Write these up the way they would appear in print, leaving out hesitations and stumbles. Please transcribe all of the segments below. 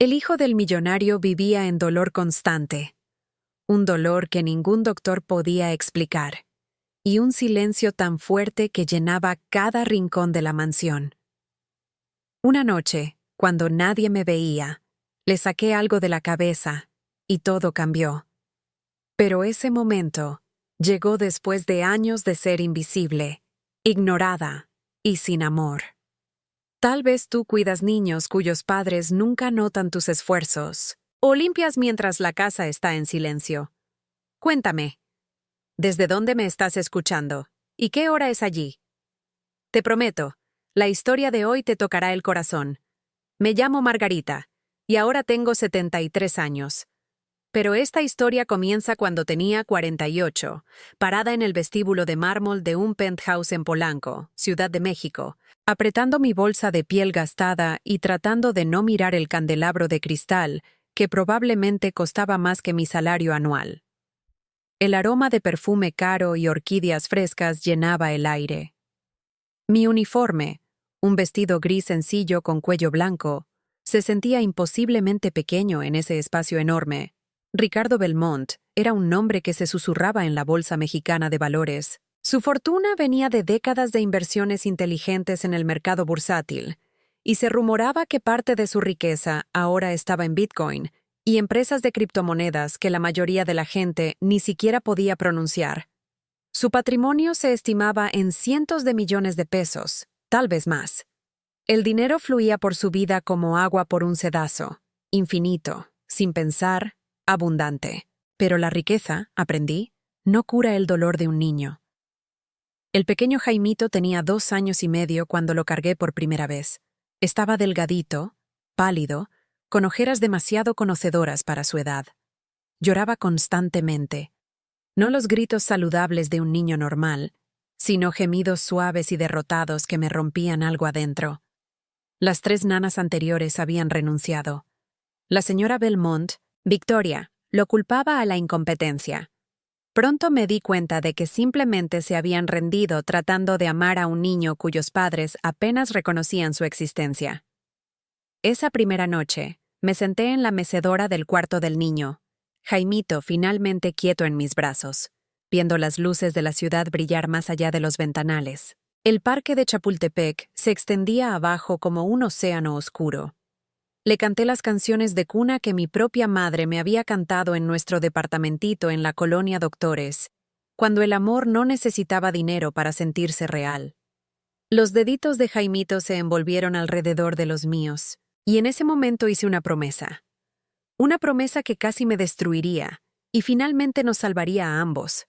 El hijo del millonario vivía en dolor constante, un dolor que ningún doctor podía explicar, y un silencio tan fuerte que llenaba cada rincón de la mansión. Una noche, cuando nadie me veía, le saqué algo de la cabeza, y todo cambió. Pero ese momento llegó después de años de ser invisible, ignorada y sin amor. Tal vez tú cuidas niños cuyos padres nunca notan tus esfuerzos, o limpias mientras la casa está en silencio. Cuéntame, ¿desde dónde me estás escuchando? ¿Y qué hora es allí? Te prometo, la historia de hoy te tocará el corazón. Me llamo Margarita, y ahora tengo 73 años. Pero esta historia comienza cuando tenía 48, parada en el vestíbulo de mármol de un penthouse en Polanco, Ciudad de México, apretando mi bolsa de piel gastada y tratando de no mirar el candelabro de cristal, que probablemente costaba más que mi salario anual. El aroma de perfume caro y orquídeas frescas llenaba el aire. Mi uniforme, un vestido gris sencillo con cuello blanco, se sentía imposiblemente pequeño en ese espacio enorme. Ricardo Belmont era un nombre que se susurraba en la Bolsa Mexicana de Valores. Su fortuna venía de décadas de inversiones inteligentes en el mercado bursátil, y se rumoraba que parte de su riqueza ahora estaba en Bitcoin y empresas de criptomonedas que la mayoría de la gente ni siquiera podía pronunciar. Su patrimonio se estimaba en cientos de millones de pesos, tal vez más. El dinero fluía por su vida como agua por un sedazo, infinito, sin pensar, abundante. Pero la riqueza, aprendí, no cura el dolor de un niño. El pequeño Jaimito tenía 2 años y medio cuando lo cargué por primera vez. Estaba delgadito, pálido, con ojeras demasiado conocedoras para su edad. Lloraba constantemente. No los gritos saludables de un niño normal, sino gemidos suaves y derrotados que me rompían algo adentro. Las 3 nanas anteriores habían renunciado. La señora Belmont, Victoria, lo culpaba a la incompetencia. Pronto me di cuenta de que simplemente se habían rendido tratando de amar a un niño cuyos padres apenas reconocían su existencia. Esa primera noche, me senté en la mecedora del cuarto del niño, Jaimito finalmente quieto en mis brazos, viendo las luces de la ciudad brillar más allá de los ventanales. El parque de Chapultepec se extendía abajo como un océano oscuro. Le canté las canciones de cuna que mi propia madre me había cantado en nuestro departamentito en la colonia Doctores, cuando el amor no necesitaba dinero para sentirse real. Los deditos de Jaimito se envolvieron alrededor de los míos, y en ese momento hice una promesa. Una promesa que casi me destruiría, y finalmente nos salvaría a ambos.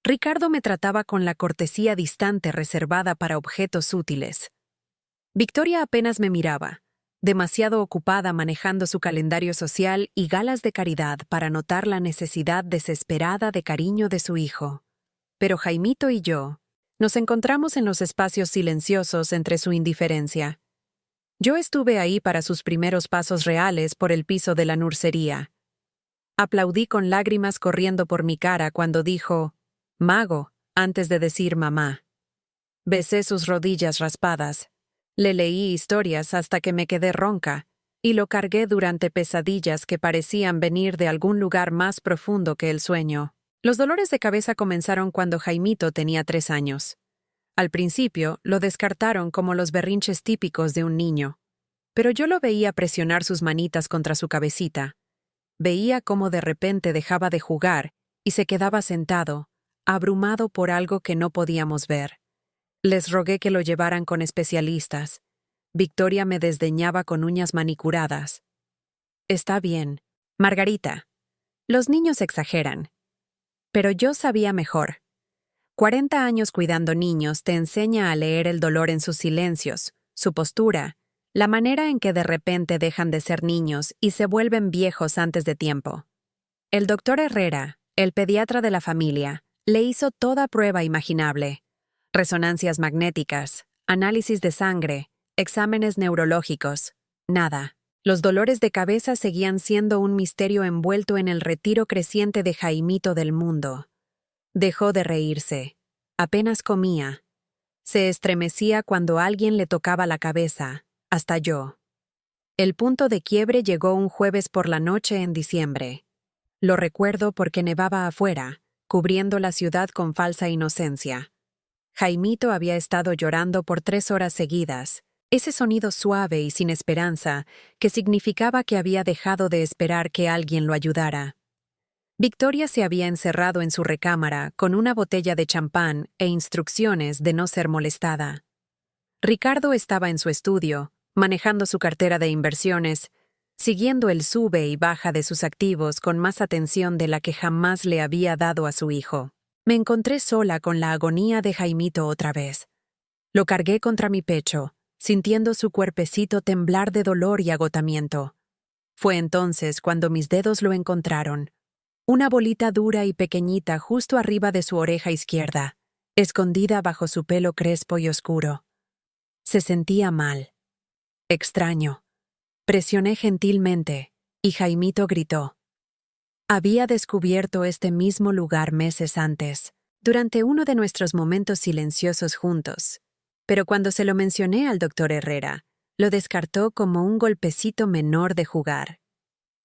Ricardo me trataba con la cortesía distante reservada para objetos útiles. Victoria apenas me miraba, demasiado ocupada manejando su calendario social y galas de caridad para notar la necesidad desesperada de cariño de su hijo. Pero Jaimito y yo nos encontramos en los espacios silenciosos entre su indiferencia. Yo estuve ahí para sus primeros pasos reales por el piso de la nursería. Aplaudí con lágrimas corriendo por mi cara cuando dijo «Mago», antes de decir «mamá». Besé sus rodillas raspadas. Le leí historias hasta que me quedé ronca, y lo cargué durante pesadillas que parecían venir de algún lugar más profundo que el sueño. Los dolores de cabeza comenzaron cuando Jaimito tenía 3 años. Al principio, lo descartaron como los berrinches típicos de un niño. Pero yo lo veía presionar sus manitas contra su cabecita. Veía cómo de repente dejaba de jugar y se quedaba sentado, abrumado por algo que no podíamos ver. Les rogué que lo llevaran con especialistas. Victoria me desdeñaba con uñas manicuradas. Está bien, Margarita. Los niños exageran. Pero yo sabía mejor. 40 años cuidando niños te enseña a leer el dolor en sus silencios, su postura, la manera en que de repente dejan de ser niños y se vuelven viejos antes de tiempo. El doctor Herrera, el pediatra de la familia, le hizo toda prueba imaginable. Resonancias magnéticas, análisis de sangre, exámenes neurológicos. Nada. Los dolores de cabeza seguían siendo un misterio envuelto en el retiro creciente de Jaimito del mundo. Dejó de reírse. Apenas comía. Se estremecía cuando alguien le tocaba la cabeza, hasta yo. El punto de quiebre llegó un jueves por la noche en diciembre. Lo recuerdo porque nevaba afuera, cubriendo la ciudad con falsa inocencia. Jaimito había estado llorando por 3 horas seguidas, ese sonido suave y sin esperanza que significaba que había dejado de esperar que alguien lo ayudara. Victoria se había encerrado en su recámara con una botella de champán e instrucciones de no ser molestada. Ricardo estaba en su estudio, manejando su cartera de inversiones, siguiendo el sube y baja de sus activos con más atención de la que jamás le había dado a su hijo. Me encontré sola con la agonía de Jaimito otra vez. Lo cargué contra mi pecho, sintiendo su cuerpecito temblar de dolor y agotamiento. Fue entonces cuando mis dedos lo encontraron. Una bolita dura y pequeñita justo arriba de su oreja izquierda, escondida bajo su pelo crespo y oscuro. Se sentía mal. Extraño. Presioné gentilmente, y Jaimito gritó. Había descubierto este mismo lugar meses antes, durante uno de nuestros momentos silenciosos juntos. Pero cuando se lo mencioné al doctor Herrera, lo descartó como un golpecito menor de jugar.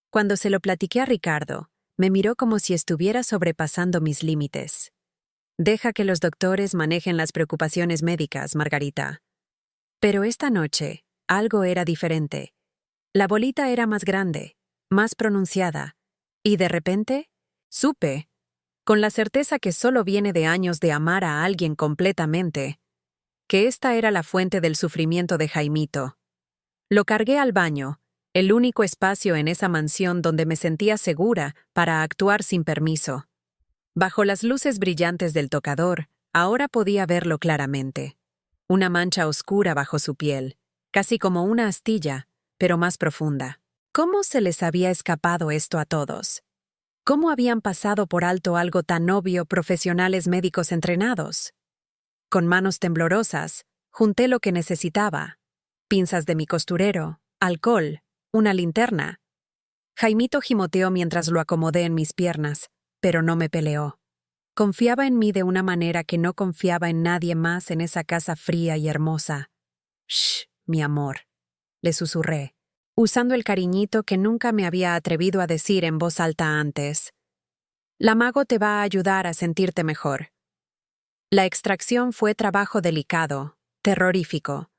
Cuando se lo platiqué a Ricardo, me miró como si estuviera sobrepasando mis límites. Deja que los doctores manejen las preocupaciones médicas, Margarita. Pero esta noche, algo era diferente. La bolita era más grande, más pronunciada, y de repente, supe, con la certeza que solo viene de años de amar a alguien completamente, que esta era la fuente del sufrimiento de Jaimito. Lo cargué al baño, el único espacio en esa mansión donde me sentía segura para actuar sin permiso. Bajo las luces brillantes del tocador, ahora podía verlo claramente. Una mancha oscura bajo su piel, casi como una astilla, pero más profunda. ¿Cómo se les había escapado esto a todos? ¿Cómo habían pasado por alto algo tan obvio profesionales médicos entrenados? Con manos temblorosas, junté lo que necesitaba. Pinzas de mi costurero, alcohol, una linterna. Jaimito gimoteó mientras lo acomodé en mis piernas, pero no me peleó. Confiaba en mí de una manera que no confiaba en nadie más en esa casa fría y hermosa. «Shh, mi amor», le susurré, usando el cariñito que nunca me había atrevido a decir en voz alta antes. «La mago te va a ayudar a sentirte mejor». La extracción fue trabajo delicado, terrorífico.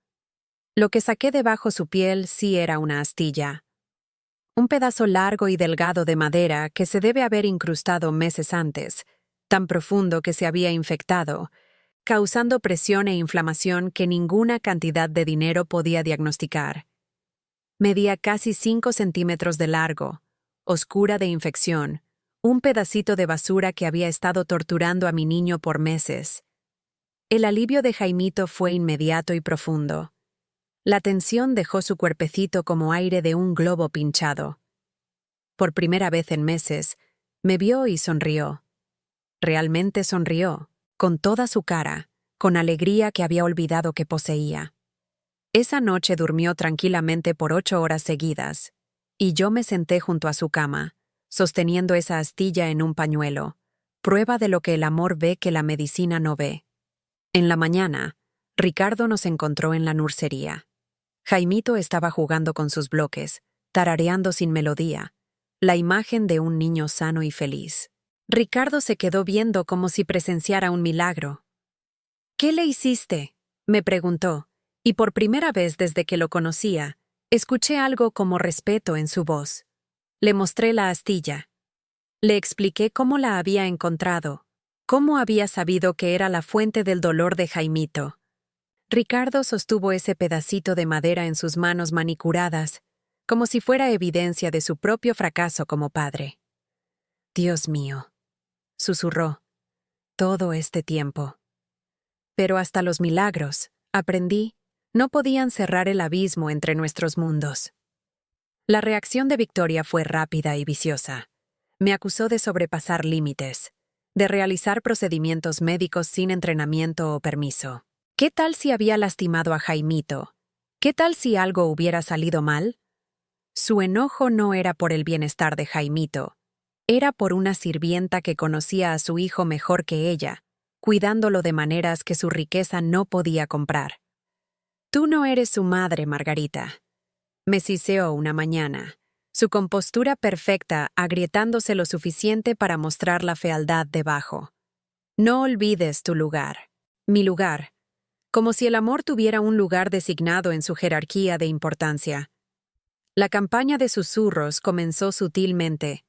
Lo que saqué debajo su piel sí era una astilla. Un pedazo largo y delgado de madera que se debe haber incrustado meses antes, tan profundo que se había infectado, causando presión e inflamación que ninguna cantidad de dinero podía diagnosticar. Medía casi 5 centímetros de largo, oscura de infección, un pedacito de basura que había estado torturando a mi niño por meses. El alivio de Jaimito fue inmediato y profundo. La tensión dejó su cuerpecito como aire de un globo pinchado. Por primera vez en meses, me vio y sonrió. Realmente sonrió, con toda su cara, con alegría que había olvidado que poseía. Esa noche durmió tranquilamente por 8 horas seguidas, y yo me senté junto a su cama, sosteniendo esa astilla en un pañuelo, prueba de lo que el amor ve que la medicina no ve. En la mañana, Ricardo nos encontró en la nursería. Jaimito estaba jugando con sus bloques, tarareando sin melodía, la imagen de un niño sano y feliz. Ricardo se quedó viendo como si presenciara un milagro. «¿Qué le hiciste?», me preguntó, y por primera vez desde que lo conocía, escuché algo como respeto en su voz. Le mostré la astilla. Le expliqué cómo la había encontrado, cómo había sabido que era la fuente del dolor de Jaimito. Ricardo sostuvo ese pedacito de madera en sus manos manicuradas, como si fuera evidencia de su propio fracaso como padre. «Dios mío», susurró, «todo este tiempo». Pero hasta los milagros, aprendí, no podían cerrar el abismo entre nuestros mundos. La reacción de Victoria fue rápida y viciosa. Me acusó de sobrepasar límites, de realizar procedimientos médicos sin entrenamiento o permiso. ¿Qué tal si había lastimado a Jaimito? ¿Qué tal si algo hubiera salido mal? Su enojo no era por el bienestar de Jaimito, era por una sirvienta que conocía a su hijo mejor que ella, cuidándolo de maneras que su riqueza no podía comprar. «Tú no eres su madre, Margarita», Me siseó una mañana, su compostura perfecta agrietándose lo suficiente para mostrar la fealdad debajo. No olvides tu lugar. Mi lugar. Como si el amor tuviera un lugar designado en su jerarquía de importancia. La campaña de susurros comenzó sutilmente.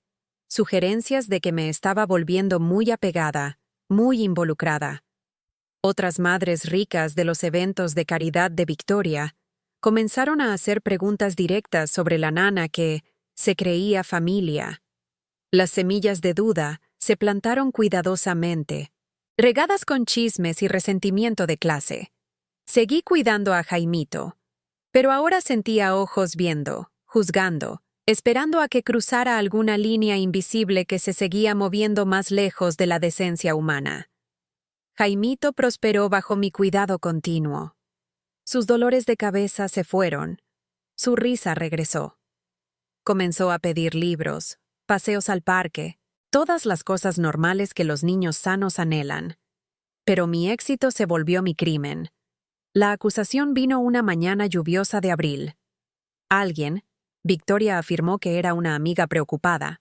Sugerencias de que me estaba volviendo muy apegada, muy involucrada. Otras madres ricas de los eventos de caridad de Victoria comenzaron a hacer preguntas directas sobre la nana que se creía familia. Las semillas de duda se plantaron cuidadosamente, regadas con chismes y resentimiento de clase. Seguí cuidando a Jaimito, pero ahora sentía ojos viendo, juzgando, esperando a que cruzara alguna línea invisible que se seguía moviendo más lejos de la decencia humana. Jaimito prosperó bajo mi cuidado continuo. Sus dolores de cabeza se fueron. Su risa regresó. Comenzó a pedir libros, paseos al parque, todas las cosas normales que los niños sanos anhelan. Pero mi éxito se volvió mi crimen. La acusación vino una mañana lluviosa de abril. Alguien, Victoria afirmó que era una amiga preocupada,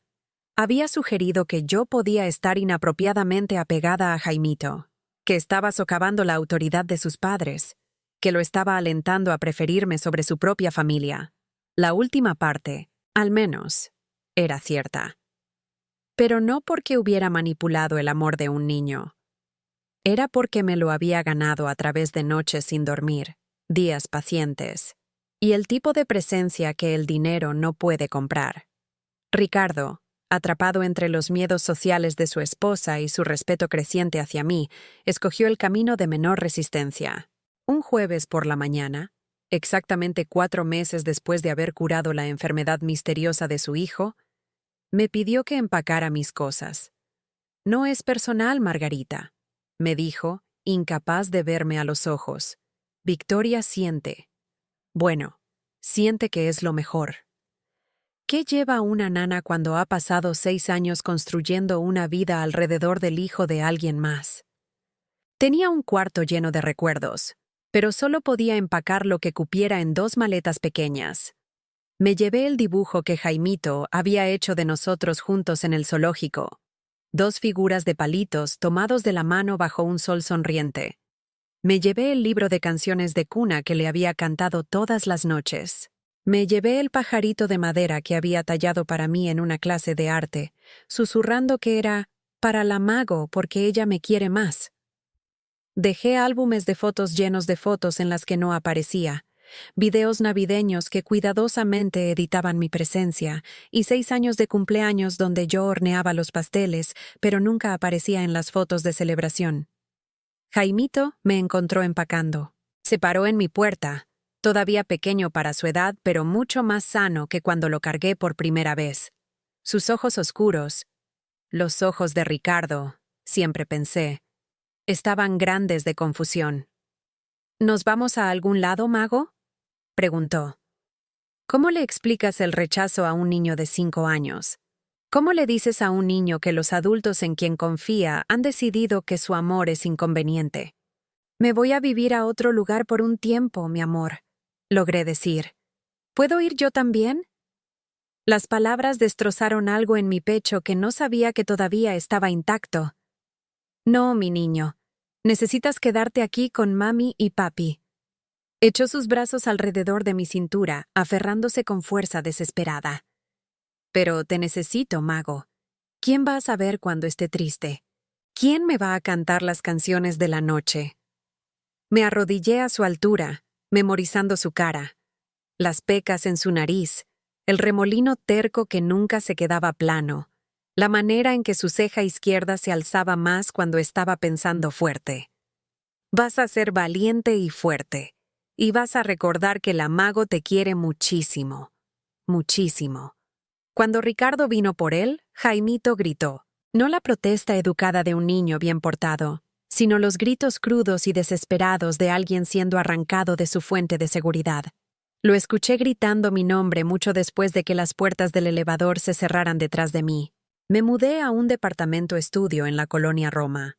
había sugerido que yo podía estar inapropiadamente apegada a Jaimito, que estaba socavando la autoridad de sus padres, que lo estaba alentando a preferirme sobre su propia familia. La última parte, al menos, era cierta. Pero no porque hubiera manipulado el amor de un niño. Era porque me lo había ganado a través de noches sin dormir, días pacientes, y el tipo de presencia que el dinero no puede comprar. Ricardo, atrapado entre los miedos sociales de su esposa y su respeto creciente hacia mí, escogió el camino de menor resistencia. Un jueves por la mañana, exactamente 4 meses después de haber curado la enfermedad misteriosa de su hijo, me pidió que empacara mis cosas. «No es personal, Margarita», me dijo, incapaz de verme a los ojos. «Victoria siente. Bueno, siente que es lo mejor». ¿Qué lleva una nana cuando ha pasado 6 años construyendo una vida alrededor del hijo de alguien más? Tenía un cuarto lleno de recuerdos, pero solo podía empacar lo que cupiera en 2 maletas pequeñas. Me llevé el dibujo que Jaimito había hecho de nosotros juntos en el zoológico. 2 figuras de palitos tomados de la mano bajo un sol sonriente. Me llevé el libro de canciones de cuna que le había cantado todas las noches. Me llevé el pajarito de madera que había tallado para mí en una clase de arte, susurrando que era para la mago porque ella me quiere más. Dejé álbumes de fotos llenos de fotos en las que no aparecía, videos navideños que cuidadosamente editaban mi presencia, y 6 años de cumpleaños donde yo horneaba los pasteles, pero nunca aparecía en las fotos de celebración. Jaimito me encontró empacando. Se paró en mi puerta, todavía pequeño para su edad, pero mucho más sano que cuando lo cargué por primera vez. Sus ojos oscuros, los ojos de Ricardo, siempre pensé, estaban grandes de confusión. ¿Nos vamos a algún lado, mago?, preguntó. ¿Cómo le explicas el rechazo a un niño de 5 años? ¿Cómo le dices a un niño que los adultos en quien confía han decidido que su amor es inconveniente? Me voy a vivir a otro lugar por un tiempo, mi amor, logré decir. ¿Puedo ir yo también? Las palabras destrozaron algo en mi pecho que no sabía que todavía estaba intacto. No, mi niño. Necesitas quedarte aquí con mami y papi. Echó sus brazos alrededor de mi cintura, aferrándose con fuerza desesperada. Pero te necesito, mago. ¿Quién va a saber cuando esté triste? ¿Quién me va a cantar las canciones de la noche? Me arrodillé a su altura, memorizando su cara, las pecas en su nariz, el remolino terco que nunca se quedaba plano, la manera en que su ceja izquierda se alzaba más cuando estaba pensando fuerte. Vas a ser valiente y fuerte, y vas a recordar que la mago te quiere muchísimo, muchísimo. Cuando Ricardo vino por él, Jaimito gritó, no la protesta educada de un niño bien portado, sino los gritos crudos y desesperados de alguien siendo arrancado de su fuente de seguridad. Lo escuché gritando mi nombre mucho después de que las puertas del elevador se cerraran detrás de mí. Me mudé a un departamento estudio en la colonia Roma.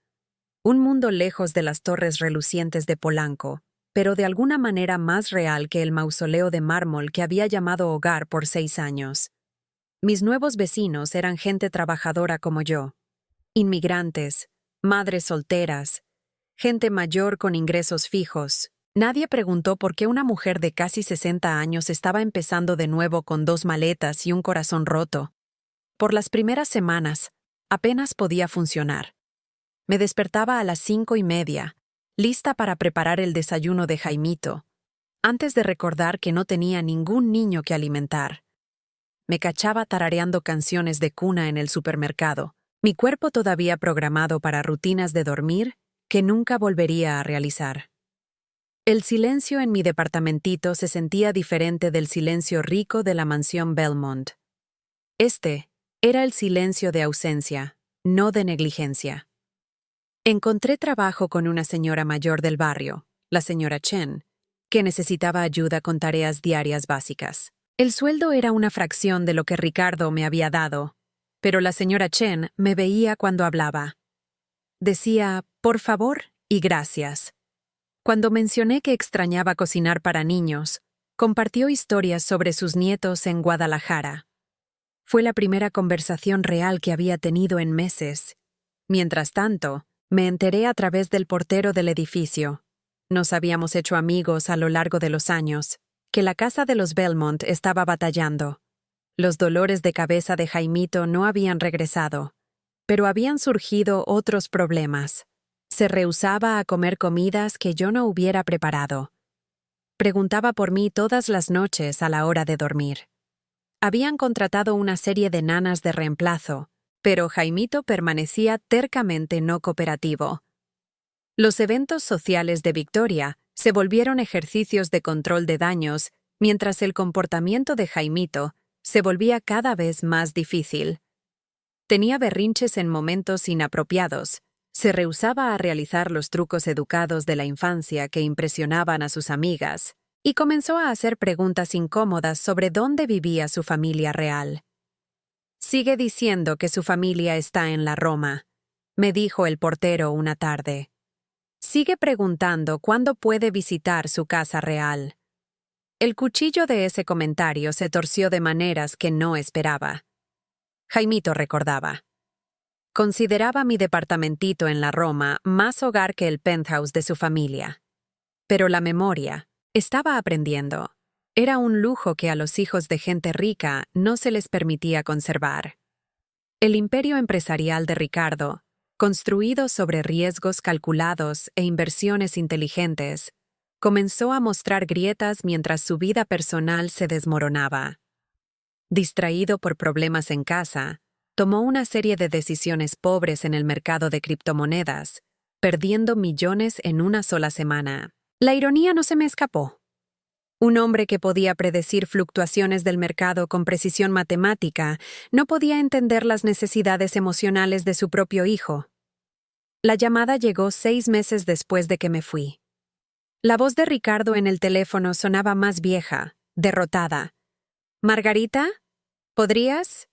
Un mundo lejos de las torres relucientes de Polanco, pero de alguna manera más real que el mausoleo de mármol que había llamado hogar por 6 años. Mis nuevos vecinos eran gente trabajadora como yo, inmigrantes, madres solteras, gente mayor con ingresos fijos. Nadie preguntó por qué una mujer de casi 60 años estaba empezando de nuevo con 2 maletas y un corazón roto. Por las primeras semanas, apenas podía funcionar. Me despertaba a las 5:30, lista para preparar el desayuno de Jaimito, antes de recordar que no tenía ningún niño que alimentar. Me cachaba tarareando canciones de cuna en el supermercado, mi cuerpo todavía programado para rutinas de dormir que nunca volvería a realizar. El silencio en mi departamentito se sentía diferente del silencio rico de la mansión Belmont. Este era el silencio de ausencia, no de negligencia. Encontré trabajo con una señora mayor del barrio, la señora Chen, que necesitaba ayuda con tareas diarias básicas. El sueldo era una fracción de lo que Ricardo me había dado, pero la señora Chen me veía cuando hablaba. Decía, por favor y gracias. Cuando mencioné que extrañaba cocinar para niños, compartió historias sobre sus nietos en Guadalajara. Fue la primera conversación real que había tenido en meses. Mientras tanto, me enteré a través del portero del edificio. Nos habíamos hecho amigos a lo largo de los años, que la casa de los Belmont estaba batallando. Los dolores de cabeza de Jaimito no habían regresado, pero habían surgido otros problemas. Se rehusaba a comer comidas que yo no hubiera preparado. Preguntaba por mí todas las noches a la hora de dormir. Habían contratado una serie de nanas de reemplazo, pero Jaimito permanecía tercamente no cooperativo. Los eventos sociales de Victoria se volvieron ejercicios de control de daños, mientras el comportamiento de Jaimito se volvía cada vez más difícil. Tenía berrinches en momentos inapropiados, se rehusaba a realizar los trucos educados de la infancia que impresionaban a sus amigas, y comenzó a hacer preguntas incómodas sobre dónde vivía su familia real. «Sigue diciendo que su familia está en la Roma», me dijo el portero una tarde. «Sigue preguntando cuándo puede visitar su casa real». El cuchillo de ese comentario se torció de maneras que no esperaba. Jaimito recordaba. Consideraba mi departamentito en la Roma más hogar que el penthouse de su familia. Pero la memoria estaba aprendiendo. Era un lujo que a los hijos de gente rica no se les permitía conservar. El imperio empresarial de Ricardo, construido sobre riesgos calculados e inversiones inteligentes, comenzó a mostrar grietas mientras su vida personal se desmoronaba. Distraído por problemas en casa, tomó una serie de decisiones pobres en el mercado de criptomonedas, perdiendo millones en una sola semana. La ironía no se me escapó. Un hombre que podía predecir fluctuaciones del mercado con precisión matemática no podía entender las necesidades emocionales de su propio hijo. La llamada llegó 6 meses después de que me fui. La voz de Ricardo en el teléfono sonaba más vieja, derrotada. «Margarita, ¿podríamos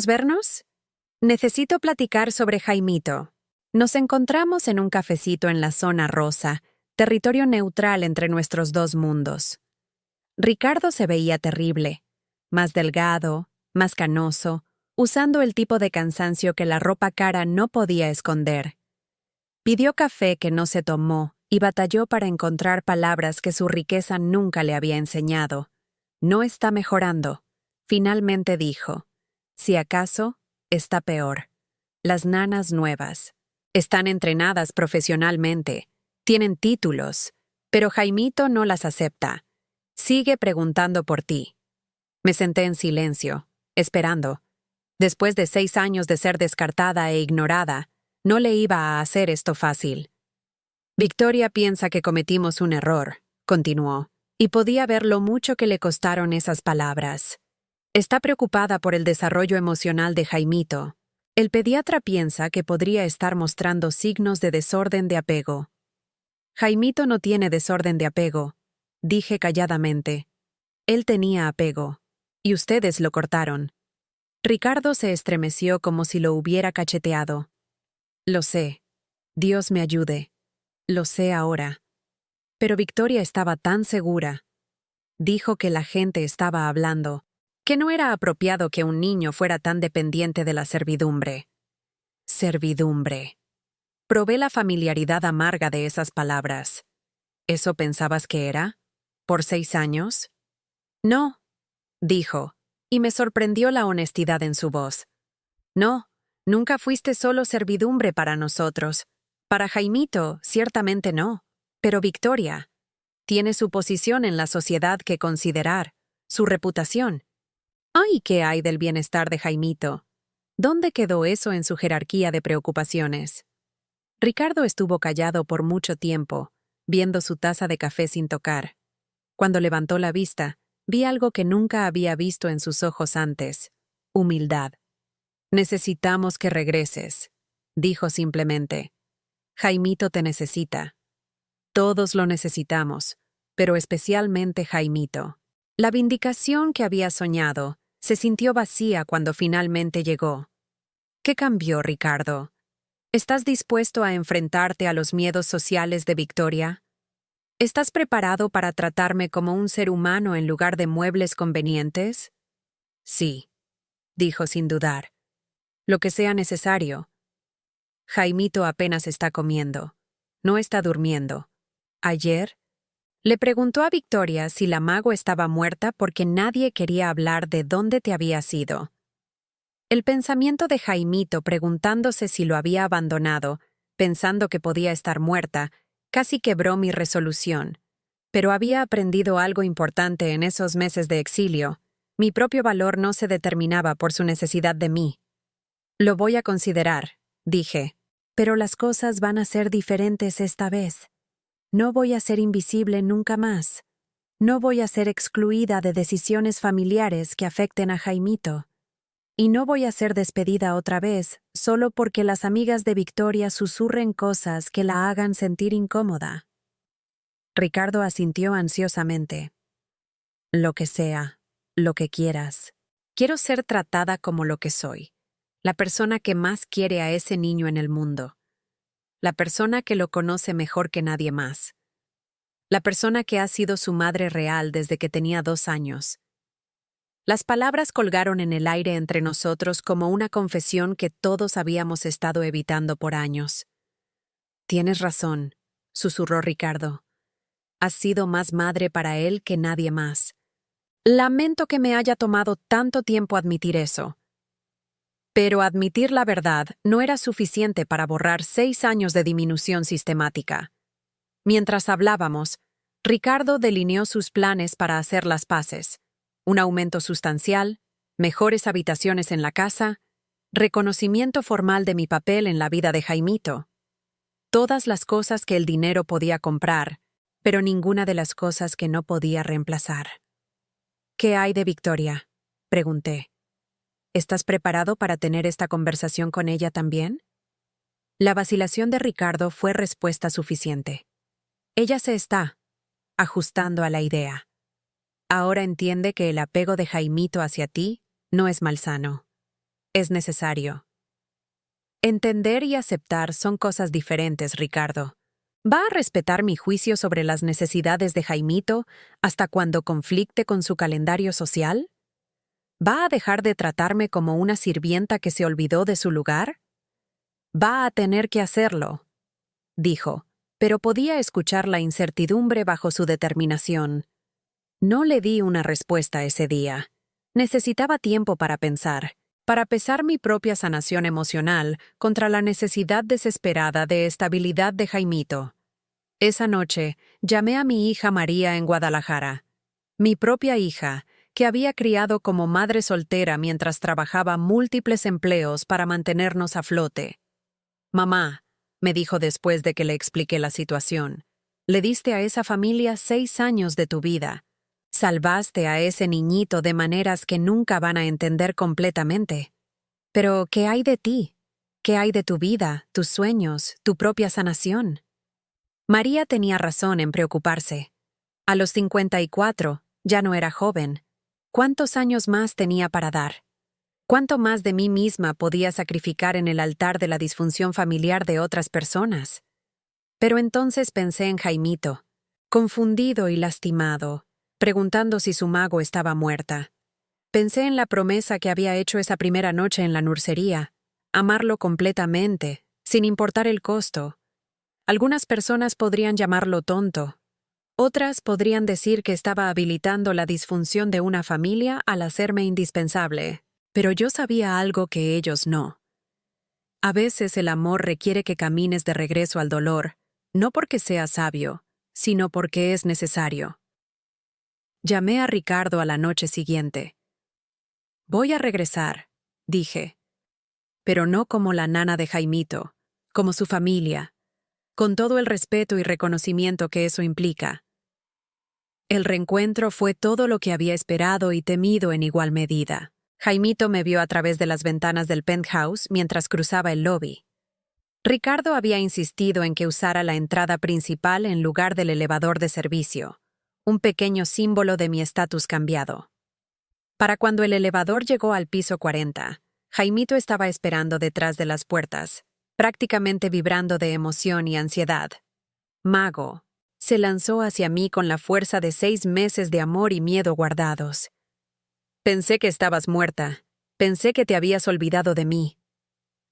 vernos? Necesito platicar sobre Jaimito». Nos encontramos en un cafecito en la zona rosa, territorio neutral entre nuestros dos mundos. Ricardo se veía terrible, más delgado, más canoso, usando el tipo de cansancio que la ropa cara no podía esconder. Pidió café que no se tomó y batalló para encontrar palabras que su riqueza nunca le había enseñado. «No está mejorando», finalmente dijo. «Si acaso, está peor. Las nanas nuevas. Están entrenadas profesionalmente. Tienen títulos, pero Jaimito no las acepta. Sigue preguntando por ti». Me senté en silencio, esperando. Después de 6 años de ser descartada e ignorada, no le iba a hacer esto fácil. «Victoria piensa que cometimos un error», continuó, y podía ver lo mucho que le costaron esas palabras. «Está preocupada por el desarrollo emocional de Jaimito. El pediatra piensa que podría estar mostrando signos de desorden de apego». «Jaimito no tiene desorden de apego», dije calladamente. «Él tenía apego, y ustedes lo cortaron». Ricardo se estremeció como si lo hubiera cacheteado. «Lo sé. Dios me ayude. Lo sé ahora». Pero Victoria estaba tan segura. Dijo que la gente estaba hablando, que no era apropiado que un niño fuera tan dependiente de la servidumbre. Servidumbre. Probé la familiaridad amarga de esas palabras. ¿Eso pensabas que era? ¿Por 6 años? No, dijo, y me sorprendió la honestidad en su voz. No, nunca fuiste solo servidumbre para nosotros. Para Jaimito, ciertamente no. Pero Victoria tiene su posición en la sociedad que considerar, su reputación. ¡Ay, qué hay del bienestar de Jaimito! ¿Dónde quedó eso en su jerarquía de preocupaciones? Ricardo estuvo callado por mucho tiempo, viendo su taza de café sin tocar. Cuando levantó la vista, vi algo que nunca había visto en sus ojos antes: humildad. Necesitamos que regreses, dijo simplemente. Jaimito te necesita. Todos lo necesitamos, pero especialmente Jaimito. La vindicación que había soñado se sintió vacía cuando finalmente llegó. ¿Qué cambió, Ricardo? ¿Estás dispuesto a enfrentarte a los miedos sociales de Victoria? ¿Estás preparado para tratarme como un ser humano en lugar de muebles convenientes? Sí, dijo sin dudar. Lo que sea necesario. Jaimito apenas está comiendo. No está durmiendo. Ayer, le preguntó a Victoria si la mago estaba muerta porque nadie quería hablar de dónde te habías ido. El pensamiento de Jaimito preguntándose si lo había abandonado, pensando que podía estar muerta, casi quebró mi resolución. Pero había aprendido algo importante en esos meses de exilio. Mi propio valor no se determinaba por su necesidad de mí. Lo voy a considerar, dije. Pero las cosas van a ser diferentes esta vez. No voy a ser invisible nunca más. No voy a ser excluida de decisiones familiares que afecten a Jaimito. Y no voy a ser despedida otra vez solo porque las amigas de Victoria susurren cosas que la hagan sentir incómoda. Ricardo asintió ansiosamente. Lo que sea, lo que quieras. Quiero ser tratada como lo que soy. La persona que más quiere a ese niño en el mundo. La persona que lo conoce mejor que nadie más. La persona que ha sido su madre real desde que tenía 2 años. Las palabras colgaron en el aire entre nosotros como una confesión que todos habíamos estado evitando por años. Tienes razón, susurró Ricardo. Has sido más madre para él que nadie más. Lamento que me haya tomado tanto tiempo admitir eso. Pero admitir la verdad no era suficiente para borrar 6 años de disminución sistemática. Mientras hablábamos, Ricardo delineó sus planes para hacer las paces. Un aumento sustancial, mejores habitaciones en la casa, reconocimiento formal de mi papel en la vida de Jaimito. Todas las cosas que el dinero podía comprar, pero ninguna de las cosas que no podía reemplazar. ¿Qué hay de Victoria?, pregunté. ¿Estás preparado para tener esta conversación con ella también? La vacilación de Ricardo fue respuesta suficiente. Ella se está ajustando a la idea. Ahora entiende que el apego de Jaimito hacia ti no es malsano. Es necesario. Entender y aceptar son cosas diferentes, Ricardo. ¿Va a respetar mi juicio sobre las necesidades de Jaimito hasta cuando conflicte con su calendario social? ¿Va a dejar de tratarme como una sirvienta que se olvidó de su lugar? Va a tener que hacerlo, dijo, pero podía escuchar la incertidumbre bajo su determinación. No le di una respuesta ese día. Necesitaba tiempo para pensar, para pesar mi propia sanación emocional contra la necesidad desesperada de estabilidad de Jaimito. Esa noche, llamé a mi hija María en Guadalajara. Mi propia hija, que había criado como madre soltera mientras trabajaba múltiples empleos para mantenernos a flote. Mamá, me dijo después de que le expliqué la situación, le diste a esa familia 6 años de tu vida. Salvaste a ese niñito de maneras que nunca van a entender completamente. Pero, ¿qué hay de ti? ¿Qué hay de tu vida, tus sueños, tu propia sanación? María tenía razón en preocuparse. A los 54, ya no era joven. ¿Cuántos años más tenía para dar? ¿Cuánto más de mí misma podía sacrificar en el altar de la disfunción familiar de otras personas? Pero entonces pensé en Jaimito. confundido y lastimado, preguntando si su mago estaba muerta. Pensé en la promesa que había hecho esa primera noche en la nursería, amarlo completamente, sin importar el costo. Algunas personas podrían llamarlo tonto. Otras podrían decir que estaba habilitando la disfunción de una familia al hacerme indispensable, pero yo sabía algo que ellos no. A veces el amor requiere que camines de regreso al dolor, no porque sea sabio, sino porque es necesario. Llamé a Ricardo a la noche siguiente. Voy a regresar, dije, pero no como la nana de Jaimito, como su familia, con todo el respeto y reconocimiento que eso implica. El reencuentro fue todo lo que había esperado y temido en igual medida. Jaimito me vio a través de las ventanas del penthouse mientras cruzaba el lobby. Ricardo había insistido en que usara la entrada principal en lugar del elevador de servicio, un pequeño símbolo de mi estatus cambiado. Para cuando el elevador llegó al piso 40, Jaimito estaba esperando detrás de las puertas, prácticamente vibrando de emoción y ansiedad. Mago, se lanzó hacia mí con la fuerza de 6 meses de amor y miedo guardados. Pensé que estabas muerta. Pensé que te habías olvidado de mí.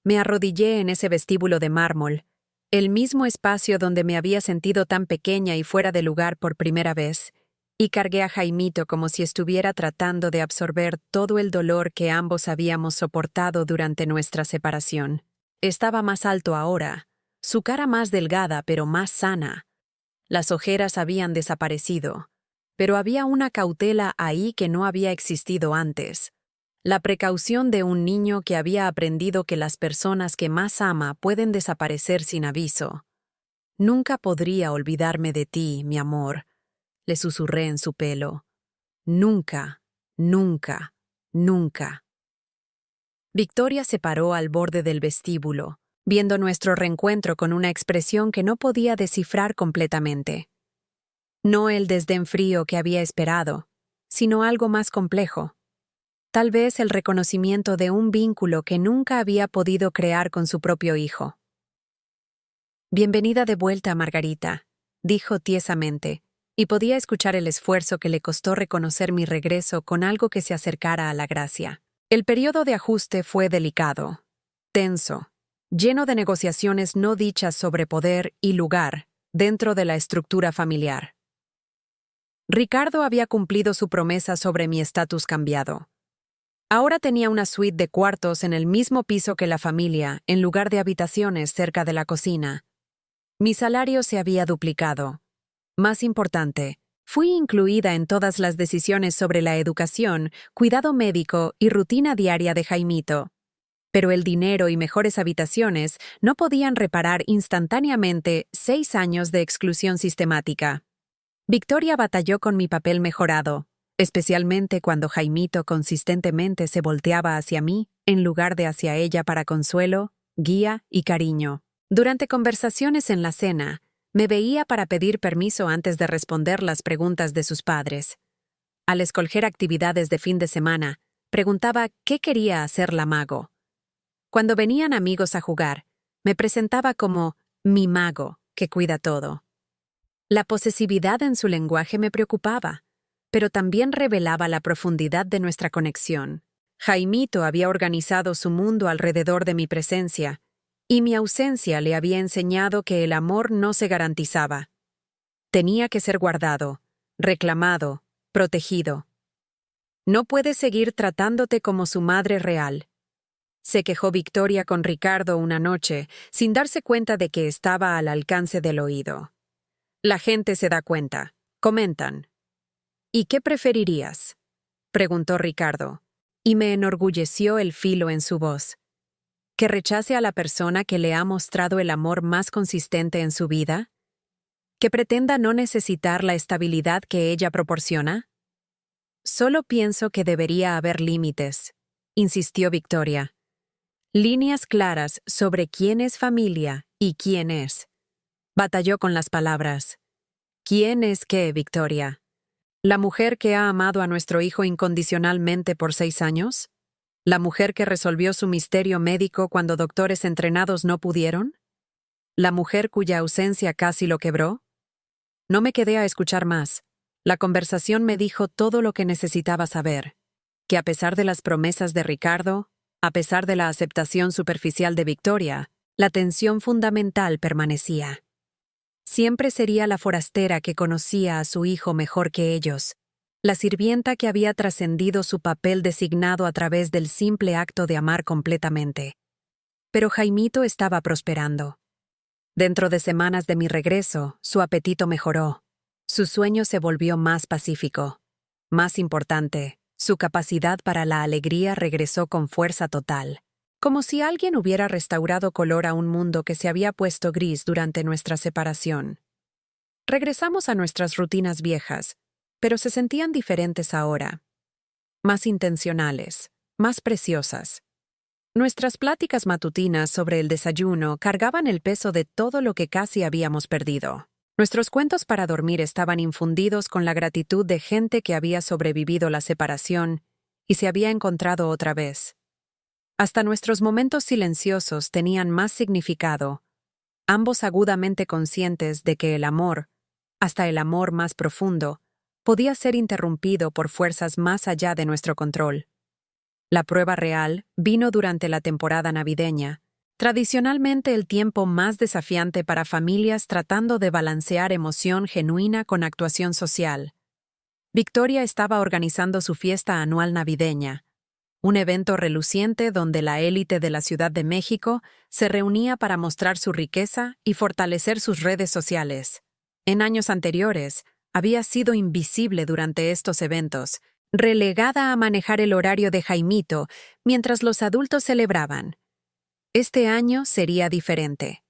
Me arrodillé en ese vestíbulo de mármol, el mismo espacio donde me había sentido tan pequeña y fuera de lugar por primera vez, y cargué a Jaimito como si estuviera tratando de absorber todo el dolor que ambos habíamos soportado durante nuestra separación. Estaba más alto ahora, su cara más delgada pero más sana. Las ojeras habían desaparecido, pero había una cautela ahí que no había existido antes. La precaución de un niño que había aprendido que las personas que más ama pueden desaparecer sin aviso. Nunca podría olvidarme de ti, mi amor, le susurré en su pelo. Nunca, nunca, nunca. Victoria se paró al borde del vestíbulo, viendo nuestro reencuentro con una expresión que no podía descifrar completamente. No el desdén frío que había esperado, sino algo más complejo. Tal vez el reconocimiento de un vínculo que nunca había podido crear con su propio hijo. Bienvenida de vuelta, Margarita, dijo tiesamente, y podía escuchar el esfuerzo que le costó reconocer mi regreso con algo que se acercara a la gracia. El periodo de ajuste fue delicado, tenso, lleno de negociaciones no dichas sobre poder y lugar dentro de la estructura familiar. Ricardo había cumplido su promesa sobre mi estatus cambiado. Ahora tenía una suite de cuartos en el mismo piso que la familia, en lugar de habitaciones cerca de la cocina. Mi salario se había duplicado. Más importante, fui incluida en todas las decisiones sobre la educación, cuidado médico y rutina diaria de Jaimito. Pero el dinero y mejores habitaciones no podían reparar instantáneamente 6 años de exclusión sistemática. Victoria batalló con mi papel mejorado, especialmente cuando Jaimito consistentemente se volteaba hacia mí en lugar de hacia ella para consuelo, guía y cariño. Durante conversaciones en la cena, me veía para pedir permiso antes de responder las preguntas de sus padres. Al escoger actividades de fin de semana, preguntaba qué quería hacer la mago. Cuando venían amigos a jugar, me presentaba como mi mago, que cuida todo. La posesividad en su lenguaje me preocupaba, pero también revelaba la profundidad de nuestra conexión. Jaimito había organizado su mundo alrededor de mi presencia, y mi ausencia le había enseñado que el amor no se garantizaba. Tenía que ser guardado, reclamado, protegido. No puedes seguir tratándote como su madre real. Se quejó Victoria con Ricardo una noche, sin darse cuenta de que estaba al alcance del oído. La gente se da cuenta, comentan. ¿Y qué preferirías?, preguntó Ricardo, y me enorgulleció el filo en su voz. ¿Que rechace a la persona que le ha mostrado el amor más consistente en su vida? ¿Que pretenda no necesitar la estabilidad que ella proporciona? Solo pienso que debería haber límites, insistió Victoria. Líneas claras sobre quién es familia y quién es. Batalló con las palabras. ¿Quién es qué, Victoria? ¿La mujer que ha amado a nuestro hijo incondicionalmente por 6 años? ¿La mujer que resolvió su misterio médico cuando doctores entrenados no pudieron? ¿La mujer cuya ausencia casi lo quebró? No me quedé a escuchar más. La conversación me dijo todo lo que necesitaba saber. Que a pesar de las promesas de Ricardo, a pesar de la aceptación superficial de Victoria, la tensión fundamental permanecía. Siempre sería la forastera que conocía a su hijo mejor que ellos, la sirvienta que había trascendido su papel designado a través del simple acto de amar completamente. Pero Jaimito estaba prosperando. Dentro de semanas de mi regreso, su apetito mejoró. Su sueño se volvió más pacífico. Más importante, su capacidad para la alegría regresó con fuerza total. Como si alguien hubiera restaurado color a un mundo que se había puesto gris durante nuestra separación. Regresamos a nuestras rutinas viejas, pero se sentían diferentes ahora. Más intencionales, más preciosas. Nuestras pláticas matutinas sobre el desayuno cargaban el peso de todo lo que casi habíamos perdido. Nuestros cuentos para dormir estaban infundidos con la gratitud de gente que había sobrevivido la separación y se había encontrado otra vez. Hasta nuestros momentos silenciosos tenían más significado, ambos agudamente conscientes de que el amor, hasta el amor más profundo, podía ser interrumpido por fuerzas más allá de nuestro control. La prueba real vino durante la temporada navideña, tradicionalmente el tiempo más desafiante para familias tratando de balancear emoción genuina con actuación social. Victoria estaba organizando su fiesta anual navideña, un evento reluciente donde la élite de la Ciudad de México se reunía para mostrar su riqueza y fortalecer sus redes sociales. En años anteriores, había sido invisible durante estos eventos, relegada a manejar el horario de Jaimito mientras los adultos celebraban. Este año sería diferente.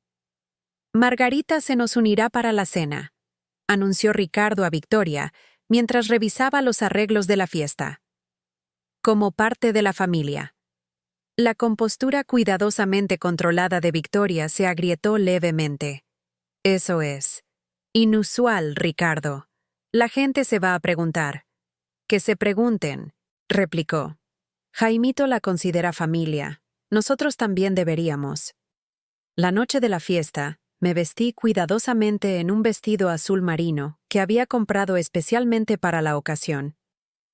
Margarita se nos unirá para la cena, anunció Ricardo a Victoria mientras revisaba los arreglos de la fiesta. Como parte de la familia. La compostura cuidadosamente controlada de Victoria se agrietó levemente. Eso es. Inusual, Ricardo. La gente se va a preguntar. Que se pregunten, replicó. Jaimito la considera familia. Nosotros también deberíamos. La noche de la fiesta, me vestí cuidadosamente en un vestido azul marino que había comprado especialmente para la ocasión.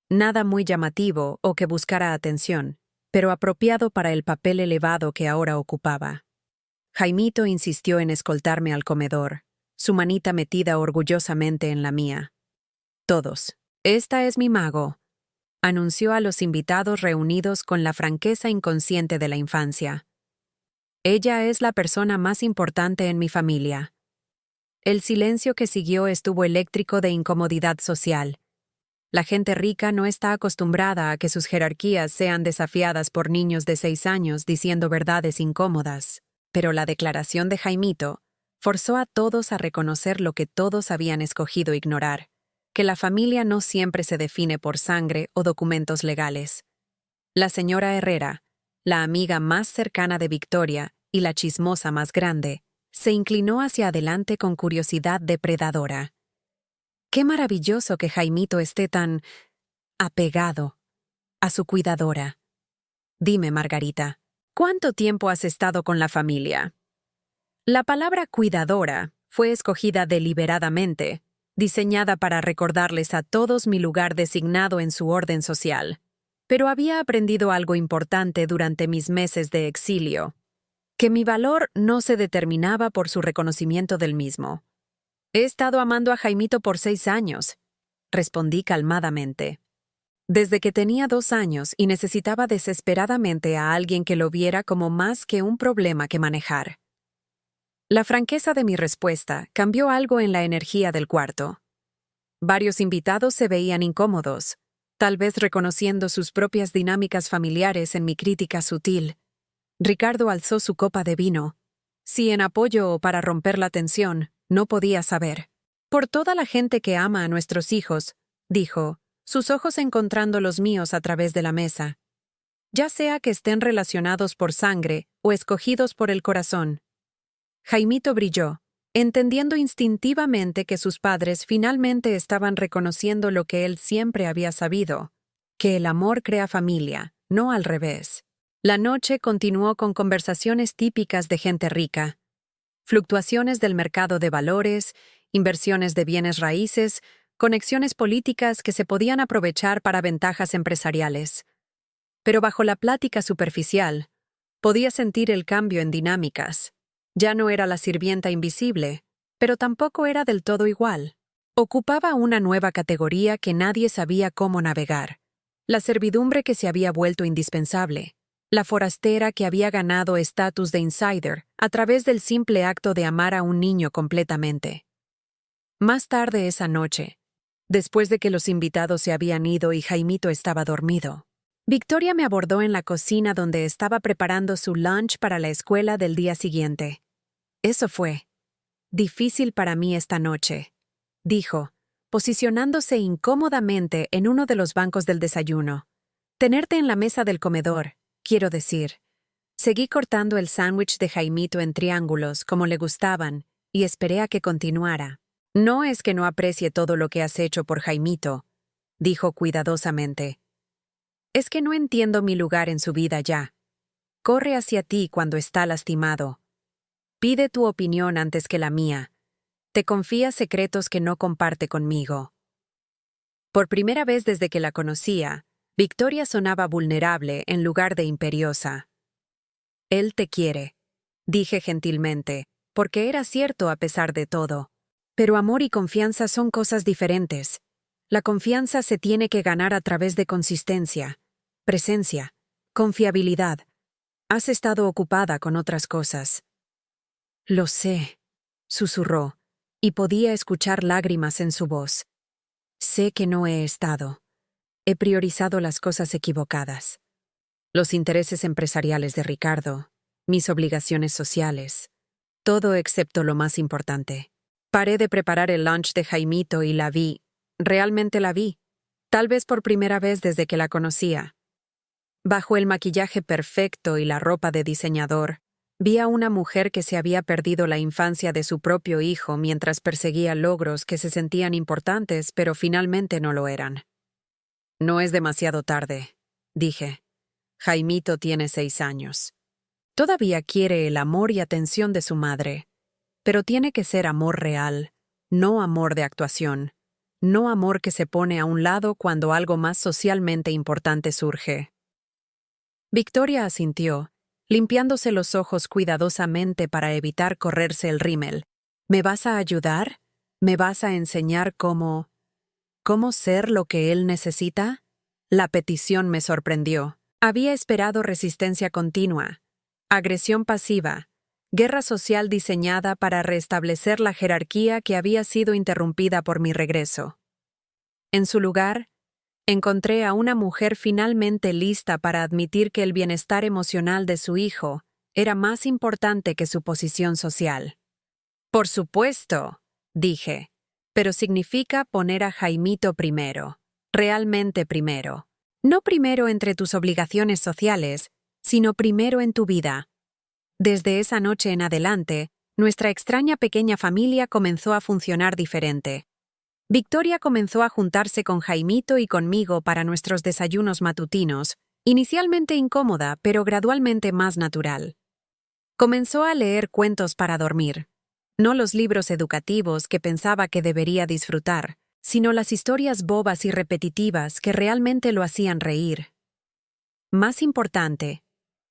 Nada muy llamativo o que buscara atención, pero apropiado para el papel elevado que ahora ocupaba. Jaimito insistió en escoltarme al comedor, su manita metida orgullosamente en la mía. Todos. Esta es mi mago, anunció a los invitados reunidos con la franqueza inconsciente de la infancia. Ella es la persona más importante en mi familia. El silencio que siguió estuvo eléctrico de incomodidad social. La gente rica no está acostumbrada a que sus jerarquías sean desafiadas por niños de 6 años diciendo verdades incómodas, pero la declaración de Jaimito forzó a todos a reconocer lo que todos habían escogido ignorar, que la familia no siempre se define por sangre o documentos legales. La señora Herrera, la amiga más cercana de Victoria y la chismosa más grande, se inclinó hacia adelante con curiosidad depredadora. Qué maravilloso que Jaimito esté tan apegado a su cuidadora. Dime, Margarita, ¿cuánto tiempo has estado con la familia? La palabra cuidadora fue escogida deliberadamente, diseñada para recordarles a todos mi lugar designado en su orden social. Pero había aprendido algo importante durante mis meses de exilio, que mi valor no se determinaba por su reconocimiento del mismo. He estado amando a Jaimito por 6 años, respondí calmadamente. Desde que tenía 2 años y necesitaba desesperadamente a alguien que lo viera como más que un problema que manejar. La franqueza de mi respuesta cambió algo en la energía del cuarto. Varios invitados se veían incómodos, tal vez reconociendo sus propias dinámicas familiares en mi crítica sutil. Ricardo alzó su copa de vino. Si en apoyo o para romper la tensión, no podía saber. Por toda la gente que ama a nuestros hijos, dijo, sus ojos encontrando los míos a través de la mesa. Ya sea que estén relacionados por sangre o escogidos por el corazón. Jaimito brilló, entendiendo instintivamente que sus padres finalmente estaban reconociendo lo que él siempre había sabido, que el amor crea familia, no al revés. La noche continuó con conversaciones típicas de gente rica, fluctuaciones del mercado de valores inversiones de bienes raíces, conexiones políticas que se podían aprovechar para ventajas empresariales. Pero bajo la plática superficial, podía sentir el cambio en dinámicas. Ya no era la sirvienta invisible, pero tampoco era del todo igual. Ocupaba una nueva categoría que nadie sabía cómo navegar. La servidumbre que se había vuelto indispensable. La forastera que había ganado estatus de insider a través del simple acto de amar a un niño completamente. Más tarde esa noche, después de que los invitados se habían ido y Jaimito estaba dormido, Victoria me abordó en la cocina donde estaba preparando su lunch para la escuela del día siguiente. Eso fue difícil para mí esta noche, dijo, posicionándose incómodamente en uno de los bancos del desayuno. Tenerte en la mesa del comedor, quiero decir. Seguí cortando el sándwich de Jaimito en triángulos como le gustaban y esperé a que continuara. No es que no aprecie todo lo que has hecho por Jaimito, dijo cuidadosamente. Es que no entiendo mi lugar en su vida ya. Corre hacia ti cuando está lastimado. Pide tu opinión antes que la mía. Te confía secretos que no comparte conmigo. Por primera vez desde que la conocía, Victoria sonaba vulnerable en lugar de imperiosa. Él te quiere, dije gentilmente, porque era cierto a pesar de todo. Pero amor y confianza son cosas diferentes. La confianza se tiene que ganar a través de consistencia, presencia, confiabilidad. Has estado ocupada con otras cosas. Lo sé, susurró, y podía escuchar lágrimas en su voz. Sé que no he estado. He priorizado las cosas equivocadas. Los intereses empresariales de Ricardo, mis obligaciones sociales, todo excepto lo más importante. Paré de preparar el lunch de Jaimito y la vi, realmente la vi, tal vez por primera vez desde que la conocía. Bajo el maquillaje perfecto y la ropa de diseñador, vi a una mujer que se había perdido la infancia de su propio hijo mientras perseguía logros que se sentían importantes pero finalmente no lo eran. No es demasiado tarde, dije. Jaimito tiene 6 años. Todavía quiere el amor y atención de su madre, pero tiene que ser amor real, no amor de actuación, no amor que se pone a un lado cuando algo más socialmente importante surge. Victoria asintió, limpiándose los ojos cuidadosamente para evitar correrse el rímel. ¿Me vas a ayudar? ¿Me vas a enseñar cómo ser lo que él necesita? La petición me sorprendió. Había esperado resistencia continua, agresión pasiva, guerra social diseñada para restablecer la jerarquía que había sido interrumpida por mi regreso. En su lugar, encontré a una mujer finalmente lista para admitir que el bienestar emocional de su hijo era más importante que su posición social. Por supuesto, dije, pero significa poner a Jaimito primero, realmente primero. No primero entre tus obligaciones sociales, sino primero en tu vida. Desde esa noche en adelante, nuestra extraña pequeña familia comenzó a funcionar diferente. Victoria comenzó a juntarse con Jaimito y conmigo para nuestros desayunos matutinos, inicialmente incómoda, pero gradualmente más natural. Comenzó a leer cuentos para dormir, no los libros educativos que pensaba que debería disfrutar, sino las historias bobas y repetitivas que realmente lo hacían reír. Más importante,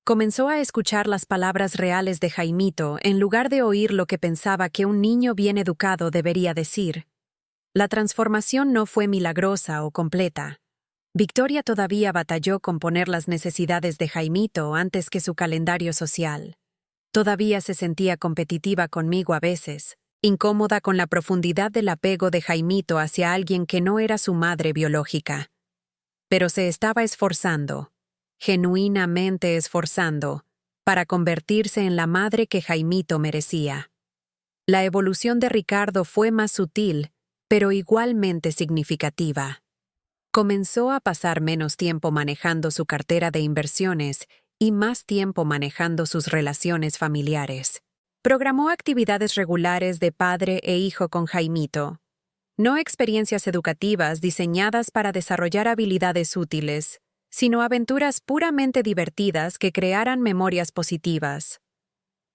comenzó a escuchar las palabras reales de Jaimito en lugar de oír lo que pensaba que un niño bien educado debería decir. La transformación no fue milagrosa o completa. Victoria todavía batalló con poner las necesidades de Jaimito antes que su calendario social. Todavía se sentía competitiva conmigo a veces, incómoda con la profundidad del apego de Jaimito hacia alguien que no era su madre biológica. Pero se estaba esforzando, genuinamente esforzando, para convertirse en la madre que Jaimito merecía. La evolución de Ricardo fue más sutil, pero igualmente significativa. Comenzó a pasar menos tiempo manejando su cartera de inversiones y más tiempo manejando sus relaciones familiares. Programó actividades regulares de padre e hijo con Jaimito, no experiencias educativas diseñadas para desarrollar habilidades útiles, sino aventuras puramente divertidas que crearan memorias positivas.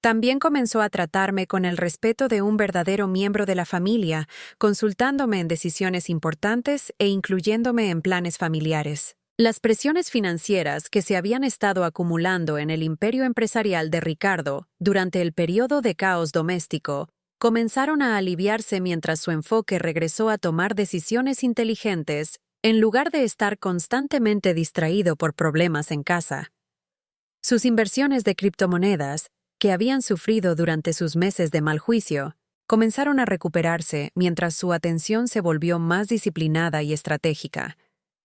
También comenzó a tratarme con el respeto de un verdadero miembro de la familia, consultándome en decisiones importantes e incluyéndome en planes familiares. Las presiones financieras que se habían estado acumulando en el imperio empresarial de Ricardo durante el periodo de caos doméstico comenzaron a aliviarse mientras su enfoque regresó a tomar decisiones inteligentes en lugar de estar constantemente distraído por problemas en casa. Sus inversiones de criptomonedas, que habían sufrido durante sus meses de mal juicio, comenzaron a recuperarse mientras su atención se volvió más disciplinada y estratégica.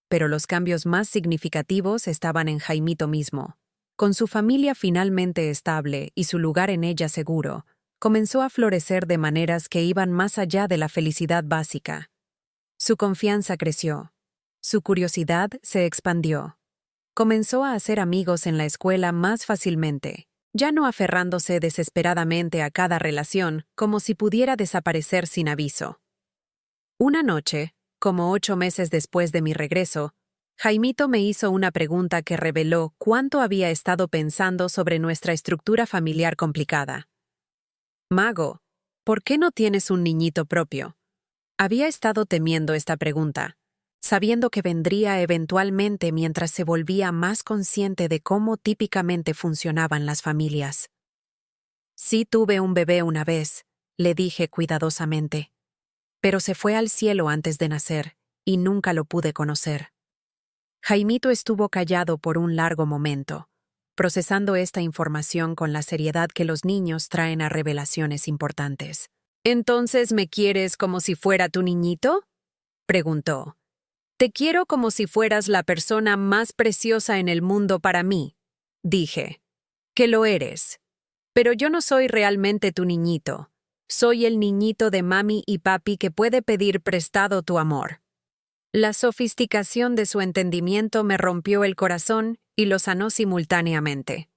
Pero los cambios más significativos estaban en Jaimito mismo. Con su familia finalmente estable y su lugar en ella seguro, comenzó a florecer de maneras que iban más allá de la felicidad básica. Su confianza creció. Su curiosidad se expandió. Comenzó a hacer amigos en la escuela más fácilmente, ya no aferrándose desesperadamente a cada relación como si pudiera desaparecer sin aviso. Una noche, como 8 meses después de mi regreso, Jaimito me hizo una pregunta que reveló cuánto había estado pensando sobre nuestra estructura familiar complicada. Mago, ¿por qué no tienes un niñito propio? Había estado temiendo esta pregunta, sabiendo que vendría eventualmente mientras se volvía más consciente de cómo típicamente funcionaban las familias. Sí tuve un bebé una vez, le dije cuidadosamente, pero se fue al cielo antes de nacer y nunca lo pude conocer. Jaimito estuvo callado por un largo momento, procesando esta información con la seriedad que los niños traen a revelaciones importantes. ¿Entonces me quieres como si fuera tu niñito?, preguntó. Te quiero como si fueras la persona más preciosa en el mundo para mí, dije. Que lo eres. Pero yo no soy realmente tu niñito. Soy el niñito de mami y papi que puede pedir prestado tu amor. La sofisticación de su entendimiento me rompió el corazón y lo sanó simultáneamente.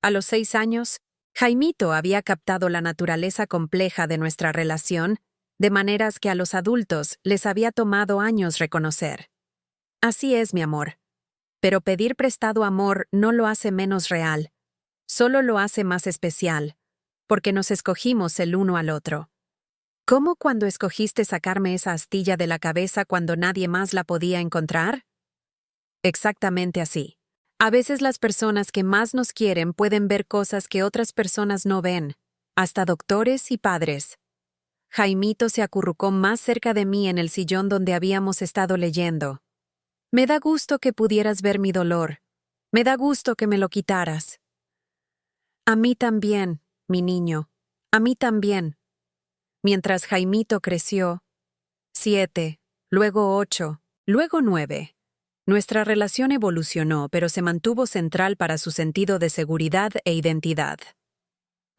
A los 6 años, Jaimito había captado la naturaleza compleja de nuestra relación, de maneras que a los adultos les había tomado años reconocer. Así es, mi amor. Pero pedir prestado amor no lo hace menos real, solo lo hace más especial, porque nos escogimos el uno al otro. ¿Cómo cuando escogiste sacarme esa astilla de la cabeza cuando nadie más la podía encontrar? Exactamente así. A veces las personas que más nos quieren pueden ver cosas que otras personas no ven, hasta doctores y padres. Jaimito se acurrucó más cerca de mí en el sillón donde habíamos estado leyendo. Me da gusto que pudieras ver mi dolor. Me da gusto que me lo quitaras. A mí también, mi niño. A mí también. Mientras Jaimito creció, 7, luego 8, luego 9. Nuestra relación evolucionó, pero se mantuvo central para su sentido de seguridad e identidad.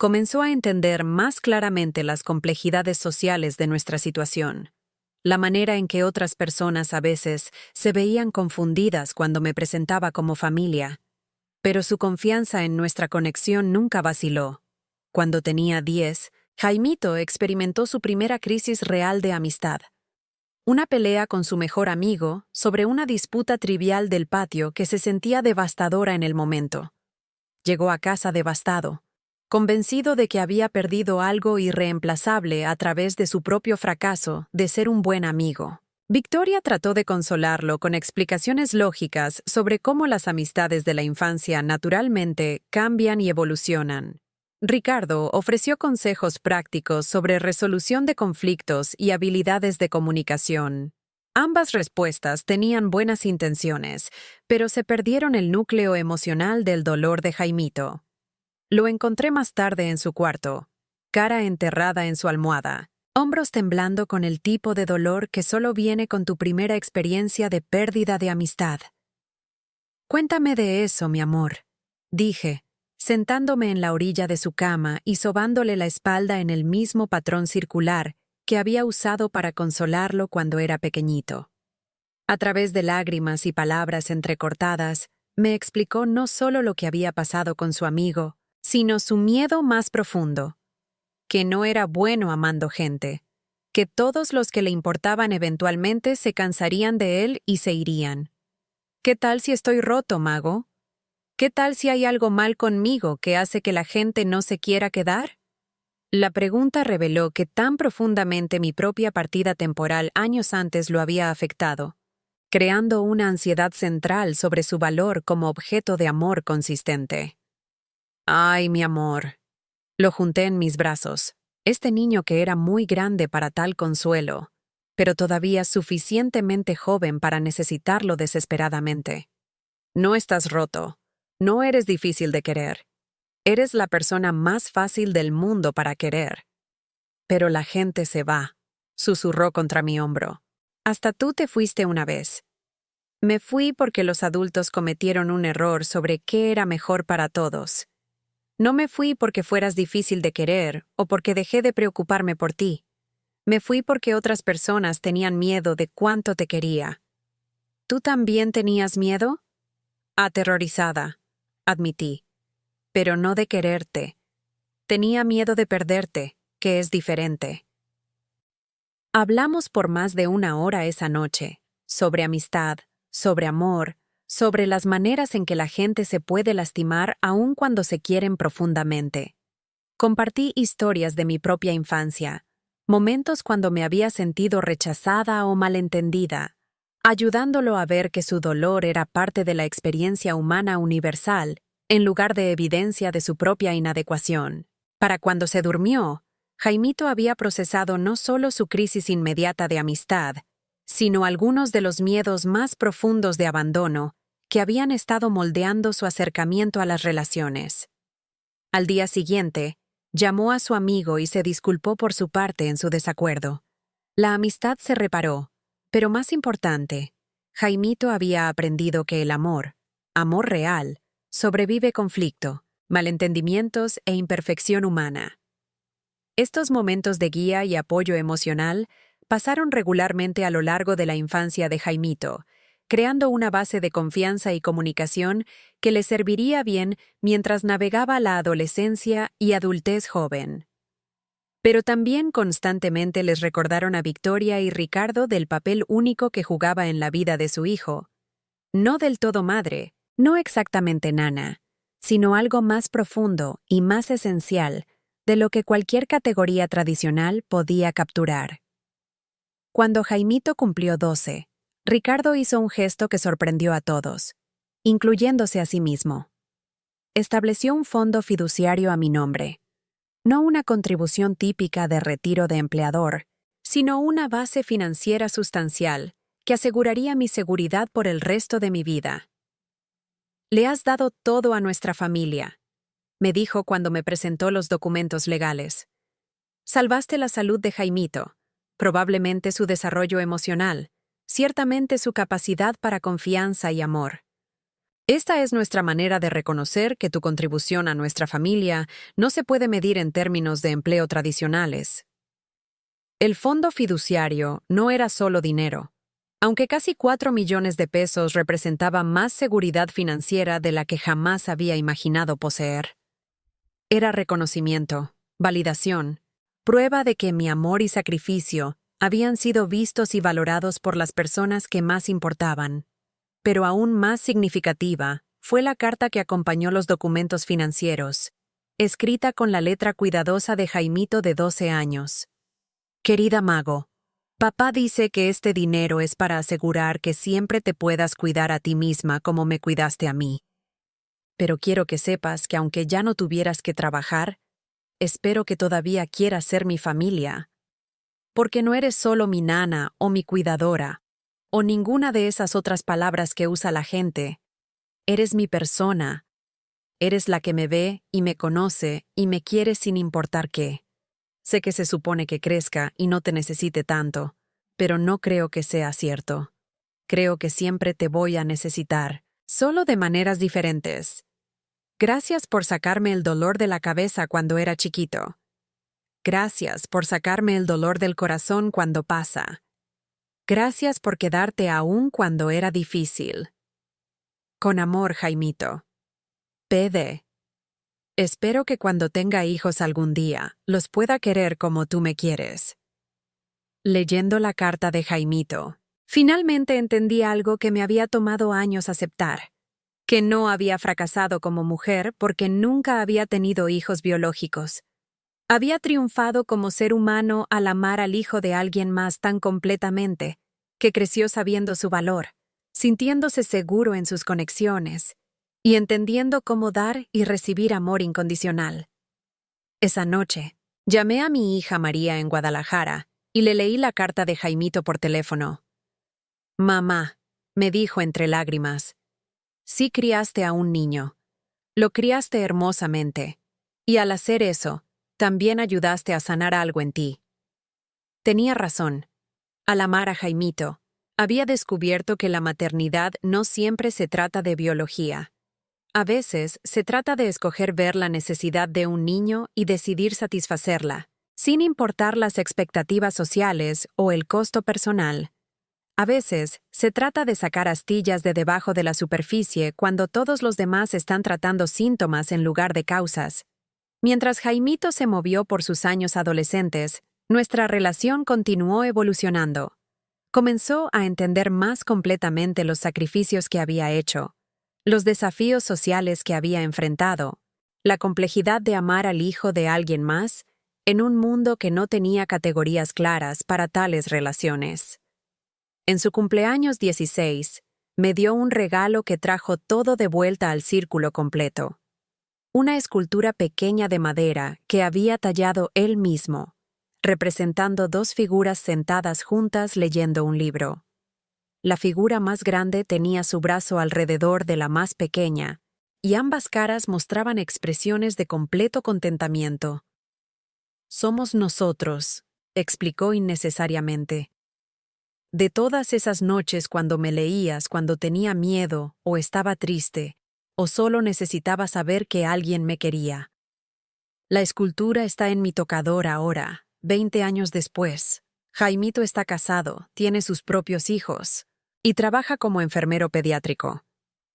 Comenzó a entender más claramente las complejidades sociales de nuestra situación, la manera en que otras personas a veces se veían confundidas cuando me presentaba como familia, pero su confianza en nuestra conexión nunca vaciló. Cuando tenía 10, Jaimito experimentó su primera crisis real de amistad. Una pelea con su mejor amigo sobre una disputa trivial del patio que se sentía devastadora en el momento. Llegó a casa devastado, convencido de que había perdido algo irreemplazable a través de su propio fracaso de ser un buen amigo. Victoria trató de consolarlo con explicaciones lógicas sobre cómo las amistades de la infancia naturalmente cambian y evolucionan. Ricardo ofreció consejos prácticos sobre resolución de conflictos y habilidades de comunicación. Ambas respuestas tenían buenas intenciones, pero se perdieron el núcleo emocional del dolor de Jaimito. Lo encontré más tarde en su cuarto, cara enterrada en su almohada, hombros temblando con el tipo de dolor que solo viene con tu primera experiencia de pérdida de amistad. Cuéntame de eso, mi amor, dije, sentándome en la orilla de su cama y sobándole la espalda en el mismo patrón circular que había usado para consolarlo cuando era pequeñito. A través de lágrimas y palabras entrecortadas, me explicó no solo lo que había pasado con su amigo, sino su miedo más profundo, que no era bueno amando gente, que todos los que le importaban eventualmente se cansarían de él y se irían. ¿Qué tal si estoy roto, mago? ¿Qué tal si hay algo mal conmigo que hace que la gente no se quiera quedar? La pregunta reveló que tan profundamente mi propia partida temporal años antes lo había afectado, creando una ansiedad central sobre su valor como objeto de amor consistente. Ay, mi amor. Lo junté en mis brazos, este niño que era muy grande para tal consuelo, pero todavía suficientemente joven para necesitarlo desesperadamente. No estás roto. No eres difícil de querer. Eres la persona más fácil del mundo para querer. Pero la gente se va, susurró contra mi hombro. Hasta tú te fuiste una vez. Me fui porque los adultos cometieron un error sobre qué era mejor para todos. No me fui porque fueras difícil de querer o porque dejé de preocuparme por ti. Me fui porque otras personas tenían miedo de cuánto te quería. ¿Tú también tenías miedo? Aterrorizada, admití. Pero no de quererte. Tenía miedo de perderte, que es diferente. Hablamos por más de 1 hora esa noche, sobre amistad, sobre amor, sobre las maneras en que la gente se puede lastimar aun cuando se quieren profundamente. Compartí historias de mi propia infancia, momentos cuando me había sentido rechazada o malentendida, ayudándolo a ver que su dolor era parte de la experiencia humana universal, en lugar de evidencia de su propia inadecuación. Para cuando se durmió, Jaimito había procesado no solo su crisis inmediata de amistad, sino algunos de los miedos más profundos de abandono que habían estado moldeando su acercamiento a las relaciones. Al día siguiente, llamó a su amigo y se disculpó por su parte en su desacuerdo. La amistad se reparó, pero más importante, Jaimito había aprendido que el amor real, sobrevive conflicto, malentendimientos e imperfección humana. Estos momentos de guía y apoyo emocional pasaron regularmente a lo largo de la infancia de Jaimito, creando una base de confianza y comunicación que le serviría bien mientras navegaba la adolescencia y adultez joven. Pero también constantemente les recordaron a Victoria y Ricardo del papel único que jugaba en la vida de su hijo. No del todo madre, no exactamente nana, sino algo más profundo y más esencial de lo que cualquier categoría tradicional podía capturar. Cuando Jaimito cumplió 12, Ricardo hizo un gesto que sorprendió a todos, incluyéndose a sí mismo. Estableció un fondo fiduciario a mi nombre. No una contribución típica de retiro de empleador, sino una base financiera sustancial que aseguraría mi seguridad por el resto de mi vida. Le has dado todo a nuestra familia, me dijo cuando me presentó los documentos legales. Salvaste la salud de Jaimito, probablemente su desarrollo emocional, ciertamente su capacidad para confianza y amor. Esta es nuestra manera de reconocer que tu contribución a nuestra familia no se puede medir en términos de empleo tradicionales. El fondo fiduciario no era solo dinero. Aunque casi 4 millones de pesos representaba más seguridad financiera de la que jamás había imaginado poseer. Era reconocimiento, validación, prueba de que mi amor y sacrificio habían sido vistos y valorados por las personas que más importaban. Pero aún más significativa fue la carta que acompañó los documentos financieros, escrita con la letra cuidadosa de Jaimito de 12 años. Querida Mago, papá dice que este dinero es para asegurar que siempre te puedas cuidar a ti misma como me cuidaste a mí. Pero quiero que sepas que aunque ya no tuvieras que trabajar, espero que todavía quieras ser mi familia. Porque no eres solo mi nana o mi cuidadora, o ninguna de esas otras palabras que usa la gente. Eres mi persona. Eres la que me ve y me conoce y me quiere sin importar qué. Sé que se supone que crezca y no te necesite tanto, pero no creo que sea cierto. Creo que siempre te voy a necesitar, solo de maneras diferentes. Gracias por sacarme el dolor de la cabeza cuando era chiquito. Gracias por sacarme el dolor del corazón cuando pasa. Gracias por quedarte aún cuando era difícil. Con amor, Jaimito. PD. Espero que cuando tenga hijos algún día, los pueda querer como tú me quieres. Leyendo la carta de Jaimito, finalmente entendí algo que me había tomado años aceptar, que no había fracasado como mujer porque nunca había tenido hijos biológicos. Había triunfado como ser humano al amar al hijo de alguien más tan completamente, que creció sabiendo su valor, sintiéndose seguro en sus conexiones y entendiendo cómo dar y recibir amor incondicional. Esa noche, llamé a mi hija María en Guadalajara y le leí la carta de Jaimito por teléfono. «Mamá», me dijo entre lágrimas, «sí criaste a un niño. Lo criaste hermosamente. Y al hacer eso, también ayudaste a sanar algo en ti». Tenía razón. Al amar a Jaimito, había descubierto que la maternidad no siempre se trata de biología. A veces se trata de escoger ver la necesidad de un niño y decidir satisfacerla, sin importar las expectativas sociales o el costo personal. A veces se trata de sacar astillas de debajo de la superficie cuando todos los demás están tratando síntomas en lugar de causas. Mientras Jaimito se movió por sus años adolescentes, nuestra relación continuó evolucionando. Comenzó a entender más completamente los sacrificios que había hecho, los desafíos sociales que había enfrentado, la complejidad de amar al hijo de alguien más en un mundo que no tenía categorías claras para tales relaciones. En su cumpleaños 16, me dio un regalo que trajo todo de vuelta al círculo completo. Una escultura pequeña de madera que había tallado él mismo, representando dos figuras sentadas juntas leyendo un libro. La figura más grande tenía su brazo alrededor de la más pequeña, y ambas caras mostraban expresiones de completo contentamiento. «Somos nosotros», explicó innecesariamente. «De todas esas noches cuando me leías, cuando tenía miedo o estaba triste, o solo necesitaba saber que alguien me quería. La escultura está en mi tocador ahora, 20 años después. Jaimito está casado, tiene sus propios hijos y trabaja como enfermero pediátrico.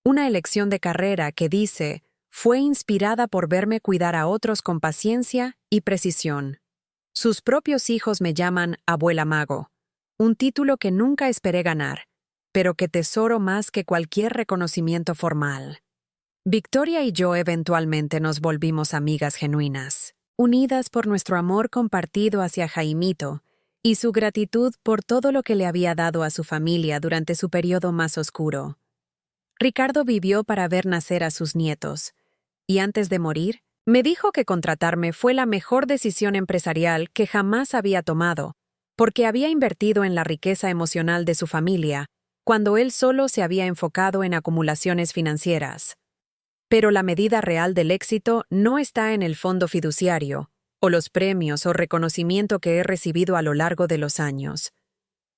Una elección de carrera que dice, fue inspirada por verme cuidar a otros con paciencia y precisión. Sus propios hijos me llaman Abuela Mago, un título que nunca esperé ganar, pero que tesoro más que cualquier reconocimiento formal. Victoria y yo eventualmente nos volvimos amigas genuinas, unidas por nuestro amor compartido hacia Jaimito y su gratitud por todo lo que le había dado a su familia durante su periodo más oscuro. Ricardo vivió para ver nacer a sus nietos, y antes de morir, me dijo que contratarme fue la mejor decisión empresarial que jamás había tomado, porque había invertido en la riqueza emocional de su familia, cuando él solo se había enfocado en acumulaciones financieras. Pero la medida real del éxito no está en el fondo fiduciario, o los premios o reconocimiento que he recibido a lo largo de los años.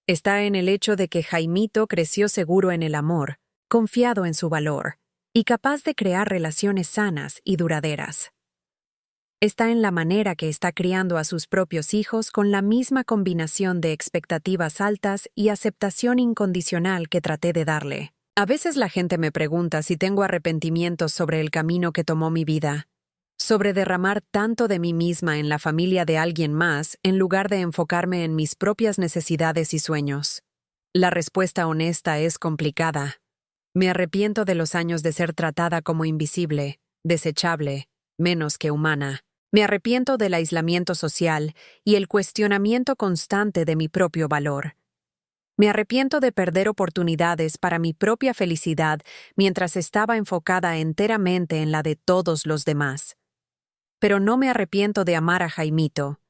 Está en el hecho de que Jaimito creció seguro en el amor, confiado en su valor, y capaz de crear relaciones sanas y duraderas. Está en la manera que está criando a sus propios hijos con la misma combinación de expectativas altas y aceptación incondicional que traté de darle. A veces la gente me pregunta si tengo arrepentimientos sobre el camino que tomó mi vida, sobre derramar tanto de mí misma en la familia de alguien más en lugar de enfocarme en mis propias necesidades y sueños. La respuesta honesta es complicada. Me arrepiento de los años de ser tratada como invisible, desechable, menos que humana. Me arrepiento del aislamiento social y el cuestionamiento constante de mi propio valor. Me arrepiento de perder oportunidades para mi propia felicidad mientras estaba enfocada enteramente en la de todos los demás. Pero no me arrepiento de amar a Jaimito.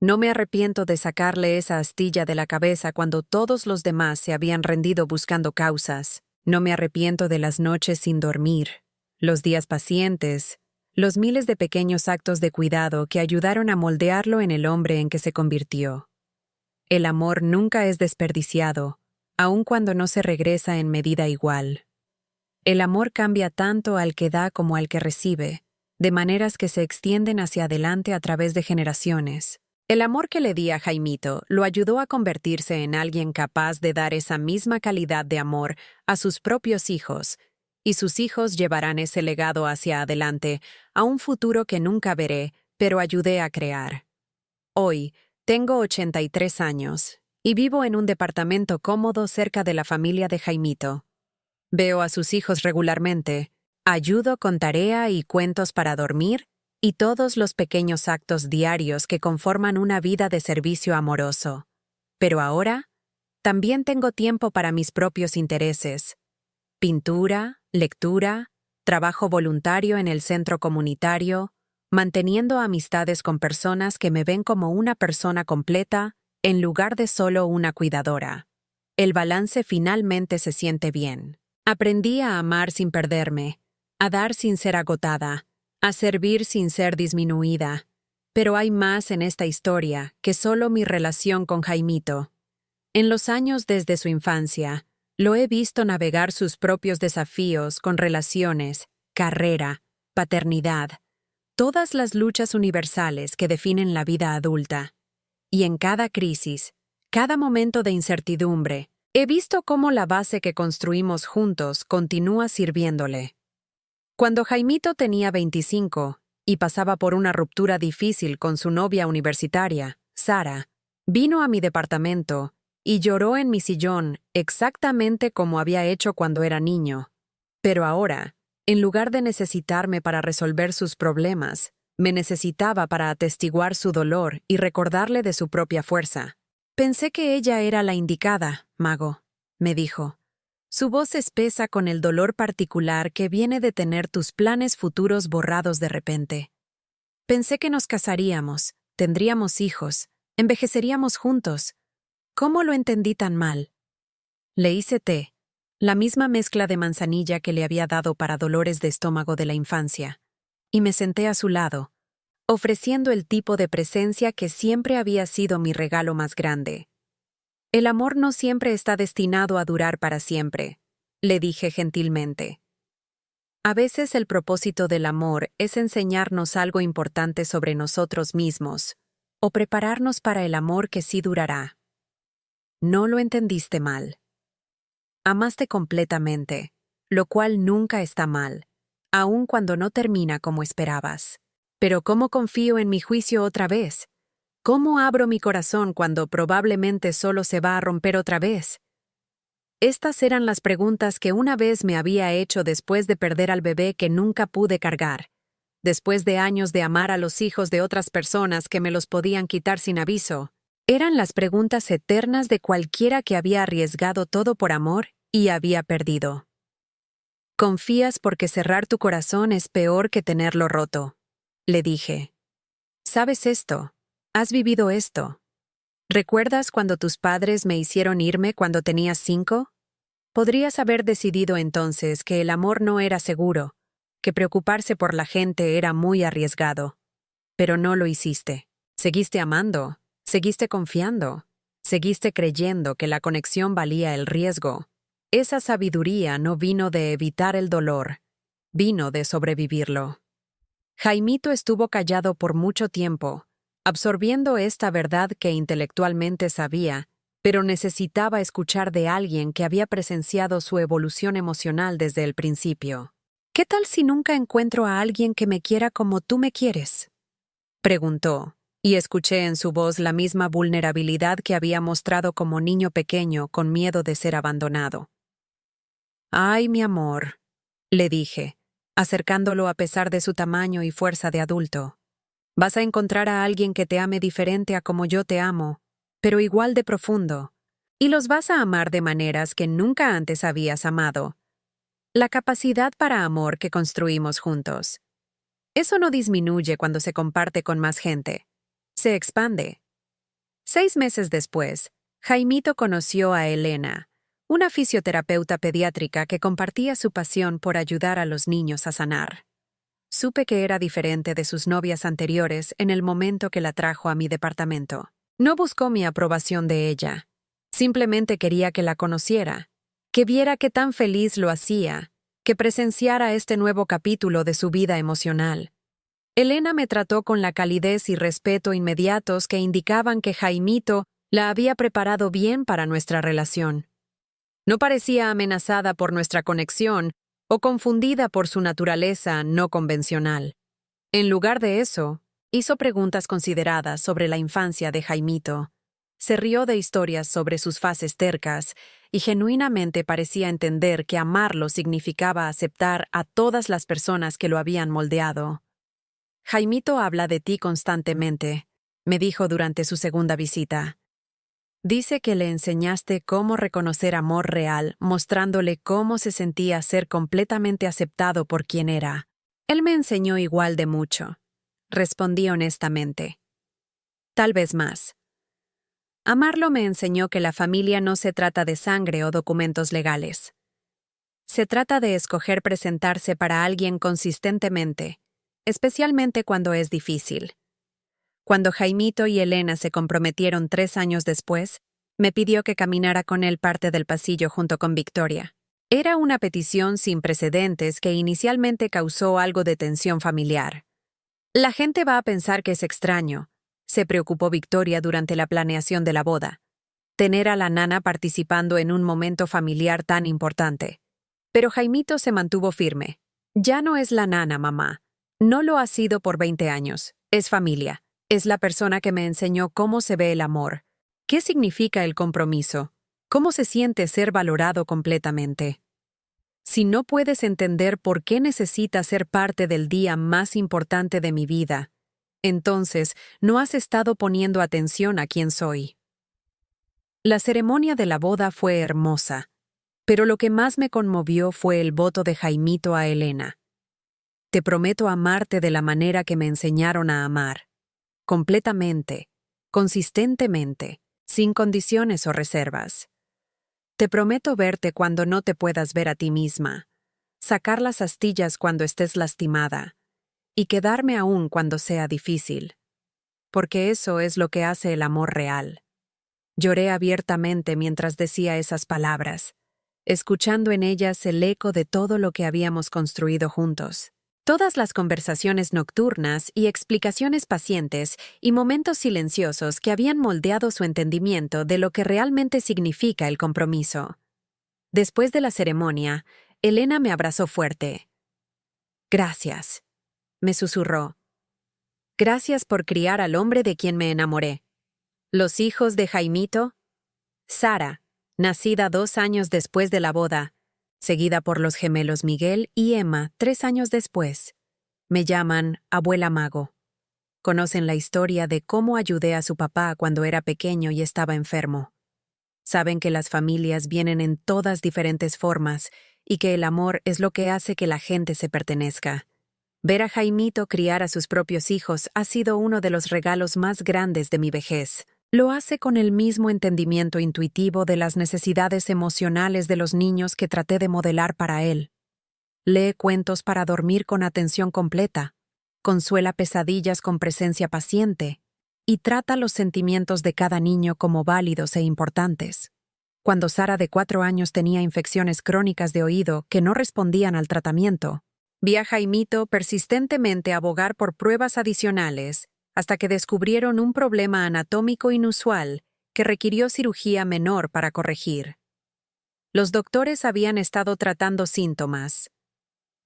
No me arrepiento de sacarle esa astilla de la cabeza cuando todos los demás se habían rendido buscando causas. No me arrepiento de las noches sin dormir, los días pacientes, los miles de pequeños actos de cuidado que ayudaron a moldearlo en el hombre en que se convirtió. El amor nunca es desperdiciado, aun cuando no se regresa en medida igual. El amor cambia tanto al que da como al que recibe, de maneras que se extienden hacia adelante a través de generaciones. El amor que le di a Jaimito lo ayudó a convertirse en alguien capaz de dar esa misma calidad de amor a sus propios hijos, y sus hijos llevarán ese legado hacia adelante a un futuro que nunca veré, pero ayudé a crear. Hoy, tengo 83 años y vivo en un departamento cómodo cerca de la familia de Jaimito. Veo a sus hijos regularmente, ayudo con tarea y cuentos para dormir y todos los pequeños actos diarios que conforman una vida de servicio amoroso. Pero ahora, también tengo tiempo para mis propios intereses. Pintura, lectura, trabajo voluntario en el centro comunitario, manteniendo amistades con personas que me ven como una persona completa en lugar de solo una cuidadora. El balance finalmente se siente bien. Aprendí a amar sin perderme, a dar sin ser agotada, a servir sin ser disminuida. Pero hay más en esta historia que solo mi relación con Jaimito. En los años desde su infancia, lo he visto navegar sus propios desafíos con relaciones, carrera, paternidad, todas las luchas universales que definen la vida adulta. Y en cada crisis, cada momento de incertidumbre, he visto cómo la base que construimos juntos continúa sirviéndole. Cuando Jaimito tenía 25 y pasaba por una ruptura difícil con su novia universitaria, Sara, vino a mi departamento y lloró en mi sillón exactamente como había hecho cuando era niño. Pero ahora, en lugar de necesitarme para resolver sus problemas, me necesitaba para atestiguar su dolor y recordarle de su propia fuerza. Pensé que ella era la indicada, Mago, me dijo. Su voz espesa con el dolor particular que viene de tener tus planes futuros borrados de repente. Pensé que nos casaríamos, tendríamos hijos, envejeceríamos juntos. ¿Cómo lo entendí tan mal? Le hice té, la misma mezcla de manzanilla que le había dado para dolores de estómago de la infancia, y me senté a su lado, ofreciendo el tipo de presencia que siempre había sido mi regalo más grande. El amor no siempre está destinado a durar para siempre, le dije gentilmente. A veces el propósito del amor es enseñarnos algo importante sobre nosotros mismos, o prepararnos para el amor que sí durará. No lo entendiste mal. Amaste completamente, lo cual nunca está mal, aun cuando no termina como esperabas. Pero ¿cómo confío en mi juicio otra vez? ¿Cómo abro mi corazón cuando probablemente solo se va a romper otra vez? Estas eran las preguntas que una vez me había hecho después de perder al bebé que nunca pude cargar, después de años de amar a los hijos de otras personas que me los podían quitar sin aviso. Eran las preguntas eternas de cualquiera que había arriesgado todo por amor y había perdido. Confías porque cerrar tu corazón es peor que tenerlo roto, le dije. ¿Sabes esto? ¿Has vivido esto? ¿Recuerdas cuando tus padres me hicieron irme cuando tenías 5? Podrías haber decidido entonces que el amor no era seguro, que preocuparse por la gente era muy arriesgado. Pero no lo hiciste. Seguiste amando. Seguiste confiando, seguiste creyendo que la conexión valía el riesgo. Esa sabiduría no vino de evitar el dolor, vino de sobrevivirlo. Jaimito estuvo callado por mucho tiempo, absorbiendo esta verdad que intelectualmente sabía, pero necesitaba escuchar de alguien que había presenciado su evolución emocional desde el principio. ¿Qué tal si nunca encuentro a alguien que me quiera como tú me quieres? Preguntó. Y escuché en su voz la misma vulnerabilidad que había mostrado como niño pequeño con miedo de ser abandonado. «Ay, mi amor», le dije, acercándolo a pesar de su tamaño y fuerza de adulto. «Vas a encontrar a alguien que te ame diferente a como yo te amo, pero igual de profundo. Y los vas a amar de maneras que nunca antes habías amado. La capacidad para amor que construimos juntos. Eso no disminuye cuando se comparte con más gente. Se expande». 6 meses después, Jaimito conoció a Elena, una fisioterapeuta pediátrica que compartía su pasión por ayudar a los niños a sanar. Supe que era diferente de sus novias anteriores en el momento que la trajo a mi departamento. No buscó mi aprobación de ella. Simplemente quería que la conociera, que viera qué tan feliz lo hacía, que presenciara este nuevo capítulo de su vida emocional. Elena me trató con la calidez y respeto inmediatos que indicaban que Jaimito la había preparado bien para nuestra relación. No parecía amenazada por nuestra conexión o confundida por su naturaleza no convencional. En lugar de eso, hizo preguntas consideradas sobre la infancia de Jaimito. Se rió de historias sobre sus fases tercas y genuinamente parecía entender que amarlo significaba aceptar a todas las personas que lo habían moldeado. Jaimito habla de ti constantemente, me dijo durante su segunda visita. Dice que le enseñaste cómo reconocer amor real, mostrándole cómo se sentía ser completamente aceptado por quien era. Él me enseñó igual de mucho. Respondí honestamente. Tal vez más. Amarlo me enseñó que la familia no se trata de sangre o documentos legales. Se trata de escoger presentarse para alguien consistentemente, especialmente cuando es difícil. Cuando Jaimito y Elena se comprometieron 3 años después, me pidió que caminara con él parte del pasillo junto con Victoria. Era una petición sin precedentes que inicialmente causó algo de tensión familiar. La gente va a pensar que es extraño, se preocupó Victoria durante la planeación de la boda. Tener a la nana participando en un momento familiar tan importante. Pero Jaimito se mantuvo firme. Ya no es la nana, mamá. No lo ha sido por 20 años. Es familia. Es la persona que me enseñó cómo se ve el amor. ¿Qué significa el compromiso? ¿Cómo se siente ser valorado completamente? Si no puedes entender por qué necesitas ser parte del día más importante de mi vida, entonces no has estado poniendo atención a quién soy. La ceremonia de la boda fue hermosa, pero lo que más me conmovió fue el voto de Jaimito a Elena. Te prometo amarte de la manera que me enseñaron a amar. Completamente, consistentemente, sin condiciones o reservas. Te prometo verte cuando no te puedas ver a ti misma, sacar las astillas cuando estés lastimada, y quedarme aún cuando sea difícil. Porque eso es lo que hace el amor real. Lloré abiertamente mientras decía esas palabras, escuchando en ellas el eco de todo lo que habíamos construido juntos. Todas las conversaciones nocturnas y explicaciones pacientes y momentos silenciosos que habían moldeado su entendimiento de lo que realmente significa el compromiso. Después de la ceremonia, Elena me abrazó fuerte. Gracias, me susurró. Gracias por criar al hombre de quien me enamoré. Los hijos de Jaimito, Sara, nacida 2 años después de la boda, seguida por los gemelos Miguel y Emma 3 años después. Me llaman Abuela Mago. Conocen la historia de cómo ayudé a su papá cuando era pequeño y estaba enfermo. Saben que las familias vienen en todas diferentes formas y que el amor es lo que hace que la gente se pertenezca. Ver a Jaimito criar a sus propios hijos ha sido uno de los regalos más grandes de mi vejez. Lo hace con el mismo entendimiento intuitivo de las necesidades emocionales de los niños que traté de modelar para él. Lee cuentos para dormir con atención completa, consuela pesadillas con presencia paciente y trata los sentimientos de cada niño como válidos e importantes. Cuando Sara de 4 años tenía infecciones crónicas de oído que no respondían al tratamiento, vi a Jaimito persistentemente abogar por pruebas adicionales hasta que descubrieron un problema anatómico inusual que requirió cirugía menor para corregir. Los doctores habían estado tratando síntomas.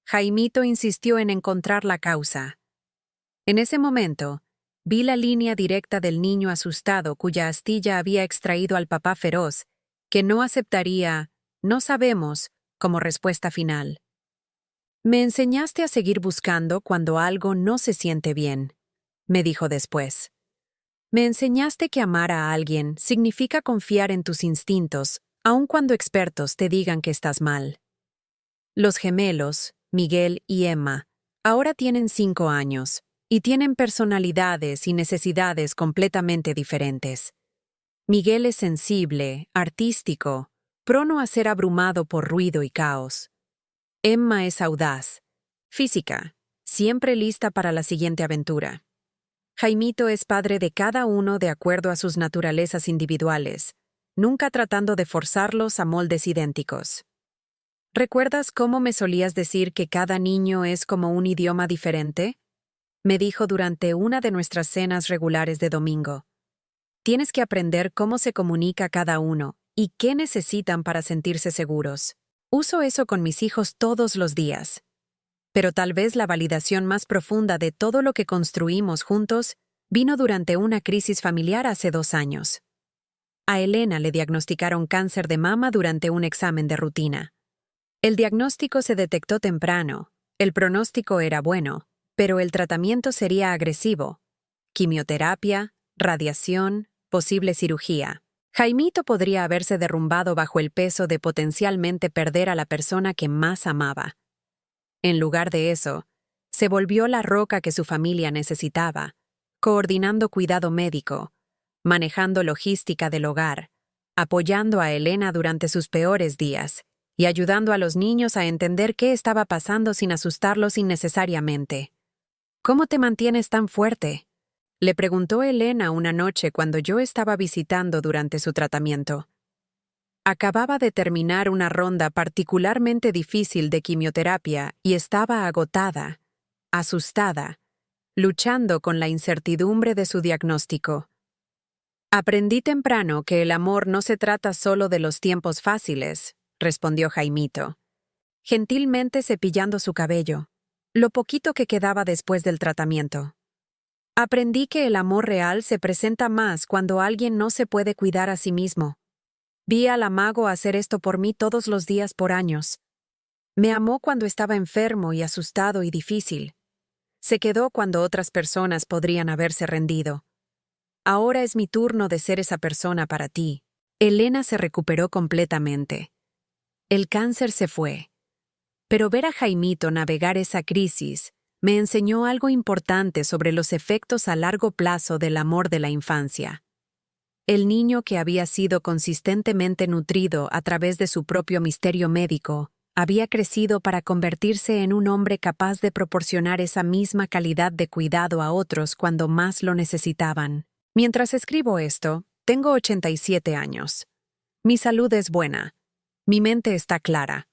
Jaimito insistió en encontrar la causa. En ese momento, vi la línea directa del niño asustado cuya astilla había extraído al papá feroz, que no aceptaría, no sabemos, como respuesta final. Me enseñaste a seguir buscando cuando algo no se siente bien, me dijo después. Me enseñaste que amar a alguien significa confiar en tus instintos, aun cuando expertos te digan que estás mal. Los gemelos, Miguel y Emma, ahora tienen 5 años y tienen personalidades y necesidades completamente diferentes. Miguel es sensible, artístico, prono a ser abrumado por ruido y caos. Emma es audaz, física, siempre lista para la siguiente aventura. Jaimito es padre de cada uno de acuerdo a sus naturalezas individuales, nunca tratando de forzarlos a moldes idénticos. ¿Recuerdas cómo me solías decir que cada niño es como un idioma diferente? Me dijo durante una de nuestras cenas regulares de domingo. Tienes que aprender cómo se comunica cada uno y qué necesitan para sentirse seguros. Uso eso con mis hijos todos los días. Pero tal vez la validación más profunda de todo lo que construimos juntos vino durante una crisis familiar hace 2 años. A Elena le diagnosticaron cáncer de mama durante un examen de rutina. El diagnóstico se detectó temprano, el pronóstico era bueno, pero el tratamiento sería agresivo: quimioterapia, radiación, posible cirugía. Jaimito podría haberse derrumbado bajo el peso de potencialmente perder a la persona que más amaba. En lugar de eso, se volvió la roca que su familia necesitaba, coordinando cuidado médico, manejando logística del hogar, apoyando a Elena durante sus peores días y ayudando a los niños a entender qué estaba pasando sin asustarlos innecesariamente. ¿Cómo te mantienes tan fuerte?, le preguntó Elena una noche cuando yo estaba visitando durante su tratamiento. Acababa de terminar una ronda particularmente difícil de quimioterapia y estaba agotada, asustada, luchando con la incertidumbre de su diagnóstico. Aprendí temprano que el amor no se trata solo de los tiempos fáciles, respondió Jaimito, gentilmente cepillando su cabello, lo poquito que quedaba después del tratamiento. Aprendí que el amor real se presenta más cuando alguien no se puede cuidar a sí mismo. Vi al amago hacer esto por mí todos los días por años. Me amó cuando estaba enfermo y asustado y difícil. Se quedó cuando otras personas podrían haberse rendido. Ahora es mi turno de ser esa persona para ti. Elena se recuperó completamente. El cáncer se fue. Pero ver a Jaimito navegar esa crisis me enseñó algo importante sobre los efectos a largo plazo del amor de la infancia. El niño que había sido consistentemente nutrido a través de su propio misterio médico había crecido para convertirse en un hombre capaz de proporcionar esa misma calidad de cuidado a otros cuando más lo necesitaban. Mientras escribo esto, tengo 87 años. Mi salud es buena. Mi mente está clara.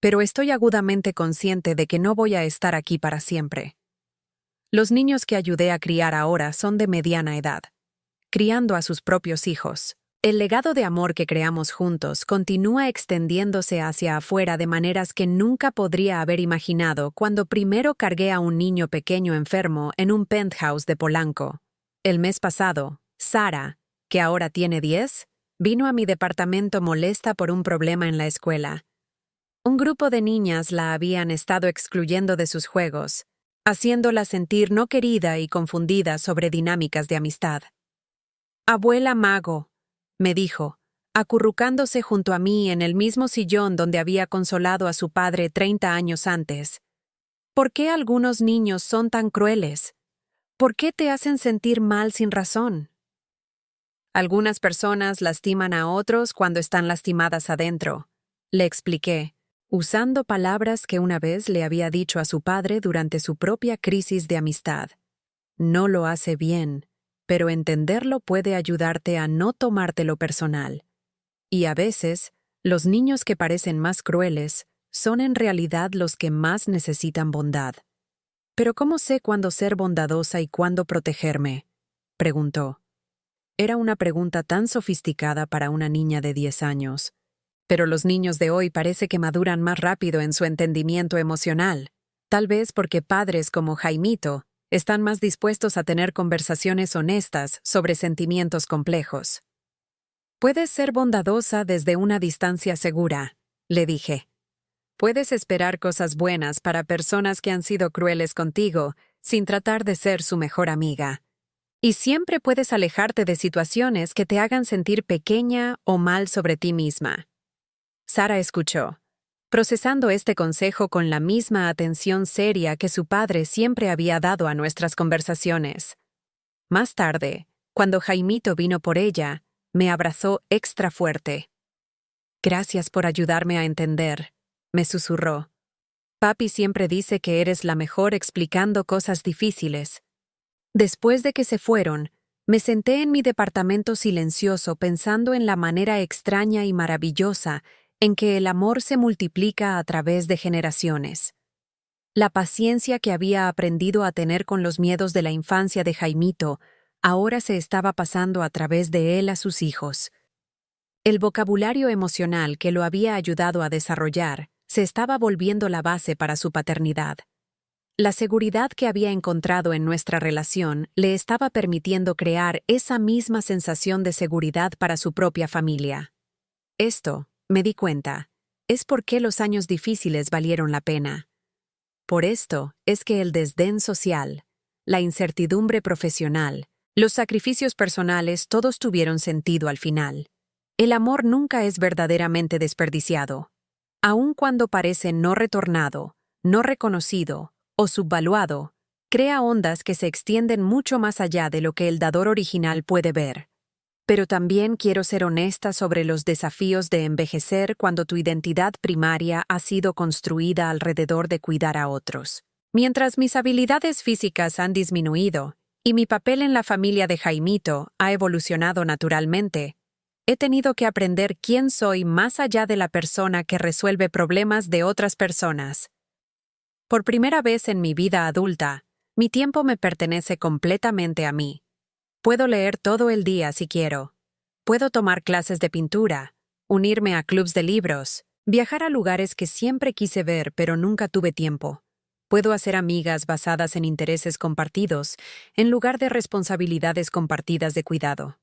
Pero estoy agudamente consciente de que no voy a estar aquí para siempre. Los niños que ayudé a criar ahora son de mediana edad, criando a sus propios hijos. El legado de amor que creamos juntos continúa extendiéndose hacia afuera de maneras que nunca podría haber imaginado cuando primero cargué a un niño pequeño enfermo en un penthouse de Polanco. El mes pasado, Sara, que ahora tiene 10, vino a mi departamento molesta por un problema en la escuela. Un grupo de niñas la habían estado excluyendo de sus juegos, haciéndola sentir no querida y confundida sobre dinámicas de amistad. «Abuela Mago», me dijo, acurrucándose junto a mí en el mismo sillón donde había consolado a su padre 30 años antes. «¿Por qué algunos niños son tan crueles? ¿Por qué te hacen sentir mal sin razón?» Algunas personas lastiman a otros cuando están lastimadas adentro, le expliqué, usando palabras que una vez le había dicho a su padre durante su propia crisis de amistad. No lo hace bien, pero entenderlo puede ayudarte a no tomártelo personal. Y a veces, los niños que parecen más crueles son en realidad los que más necesitan bondad. «¿Pero cómo sé cuándo ser bondadosa y cuándo protegerme?», preguntó. Era una pregunta tan sofisticada para una niña de 10 años. Pero los niños de hoy parece que maduran más rápido en su entendimiento emocional, tal vez porque padres como Jaimito están más dispuestos a tener conversaciones honestas sobre sentimientos complejos. «Puedes ser bondadosa desde una distancia segura», le dije. «Puedes esperar cosas buenas para personas que han sido crueles contigo sin tratar de ser su mejor amiga. Y siempre puedes alejarte de situaciones que te hagan sentir pequeña o mal sobre ti misma». Sara escuchó, procesando este consejo con la misma atención seria que su padre siempre había dado a nuestras conversaciones. Más tarde, cuando Jaimito vino por ella, me abrazó extra fuerte. «Gracias por ayudarme a entender», me susurró. «Papi siempre dice que eres la mejor explicando cosas difíciles». Después de que se fueron, me senté en mi departamento silencioso pensando en la manera extraña y maravillosa en que el amor se multiplica a través de generaciones. La paciencia que había aprendido a tener con los miedos de la infancia de Jaimito ahora se estaba pasando a través de él a sus hijos. El vocabulario emocional que lo había ayudado a desarrollar se estaba volviendo la base para su paternidad. La seguridad que había encontrado en nuestra relación le estaba permitiendo crear esa misma sensación de seguridad para su propia familia. Esto, me di cuenta, es por qué los años difíciles valieron la pena. Por esto es que el desdén social, la incertidumbre profesional, los sacrificios personales todos tuvieron sentido al final. El amor nunca es verdaderamente desperdiciado. Aun cuando parece no retornado, no reconocido o subvaluado, crea ondas que se extienden mucho más allá de lo que el dador original puede ver. Pero también quiero ser honesta sobre los desafíos de envejecer cuando tu identidad primaria ha sido construida alrededor de cuidar a otros. Mientras mis habilidades físicas han disminuido y mi papel en la familia de Jaimito ha evolucionado naturalmente, he tenido que aprender quién soy más allá de la persona que resuelve problemas de otras personas. Por primera vez en mi vida adulta, mi tiempo me pertenece completamente a mí. Puedo leer todo el día si quiero. Puedo tomar clases de pintura, unirme a clubs de libros, viajar a lugares que siempre quise ver pero nunca tuve tiempo. Puedo hacer amigas basadas en intereses compartidos, en lugar de responsabilidades compartidas de cuidado.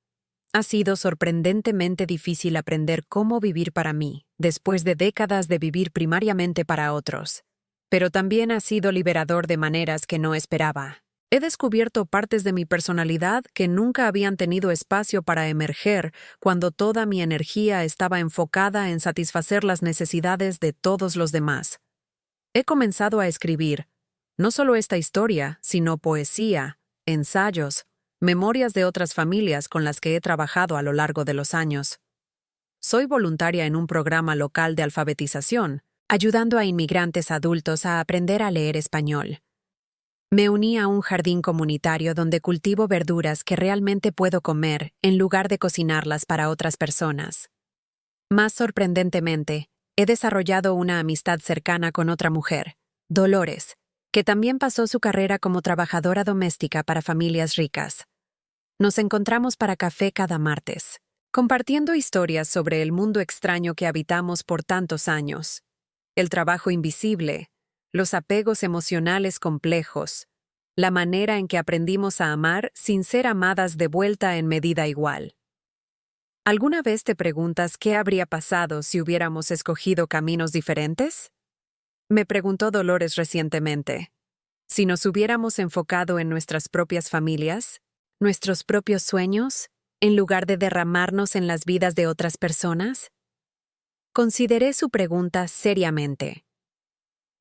Ha sido sorprendentemente difícil aprender cómo vivir para mí, después de décadas de vivir primariamente para otros. Pero también ha sido liberador de maneras que no esperaba. He descubierto partes de mi personalidad que nunca habían tenido espacio para emerger cuando toda mi energía estaba enfocada en satisfacer las necesidades de todos los demás. He comenzado a escribir, no solo esta historia, sino poesía, ensayos, memorias de otras familias con las que he trabajado a lo largo de los años. Soy voluntaria en un programa local de alfabetización, ayudando a inmigrantes adultos a aprender a leer español. Me uní a un jardín comunitario donde cultivo verduras que realmente puedo comer en lugar de cocinarlas para otras personas. Más sorprendentemente, he desarrollado una amistad cercana con otra mujer, Dolores, que también pasó su carrera como trabajadora doméstica para familias ricas. Nos encontramos para café cada martes, compartiendo historias sobre el mundo extraño que habitamos por tantos años, el trabajo invisible, los apegos emocionales complejos, la manera en que aprendimos a amar sin ser amadas de vuelta en medida igual. ¿Alguna vez te preguntas qué habría pasado si hubiéramos escogido caminos diferentes? Me preguntó Dolores recientemente. Si nos hubiéramos enfocado en nuestras propias familias, nuestros propios sueños, en lugar de derramarnos en las vidas de otras personas. Consideré su pregunta seriamente.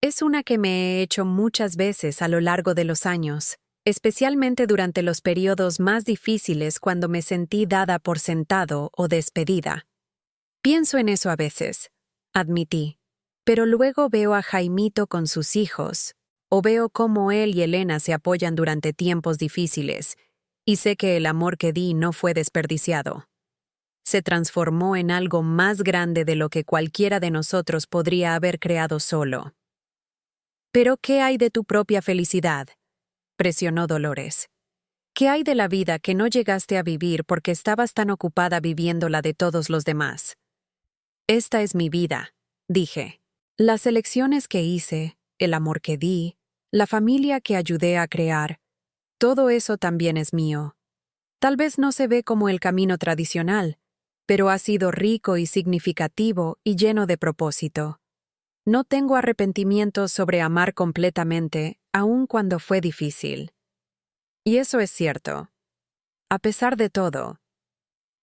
Es una que me he hecho muchas veces a lo largo de los años, especialmente durante los periodos más difíciles cuando me sentí dada por sentado o despedida. Pienso en eso a veces, admití, pero luego veo a Jaimito con sus hijos, o veo cómo él y Elena se apoyan durante tiempos difíciles, y sé que el amor que di no fue desperdiciado. Se transformó en algo más grande de lo que cualquiera de nosotros podría haber creado solo. ¿Pero qué hay de tu propia felicidad?, presionó Dolores. ¿Qué hay de la vida que no llegaste a vivir porque estabas tan ocupada viviendo la de todos los demás? Esta es mi vida, dije. Las elecciones que hice, el amor que di, la familia que ayudé a crear, todo eso también es mío. Tal vez no se ve como el camino tradicional, pero ha sido rico y significativo y lleno de propósito. No tengo arrepentimientos sobre amar completamente, aun cuando fue difícil. Y eso es cierto. A pesar de todo,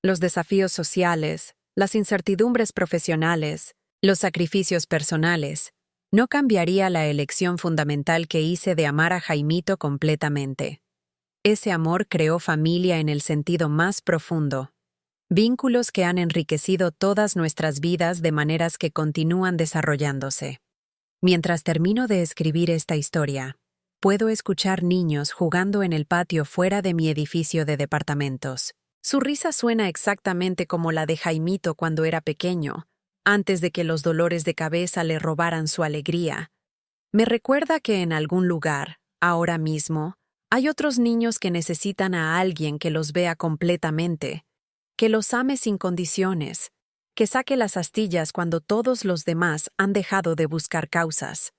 los desafíos sociales, las incertidumbres profesionales, los sacrificios personales, no cambiaría la elección fundamental que hice de amar a Jaimito completamente. Ese amor creó familia en el sentido más profundo. Vínculos que han enriquecido todas nuestras vidas de maneras que continúan desarrollándose. Mientras termino de escribir esta historia, puedo escuchar niños jugando en el patio fuera de mi edificio de departamentos. Su risa suena exactamente como la de Jaimito cuando era pequeño, antes de que los dolores de cabeza le robaran su alegría. Me recuerda que en algún lugar, ahora mismo, hay otros niños que necesitan a alguien que los vea completamente, que los ame sin condiciones, que saque las astillas cuando todos los demás han dejado de buscar causas.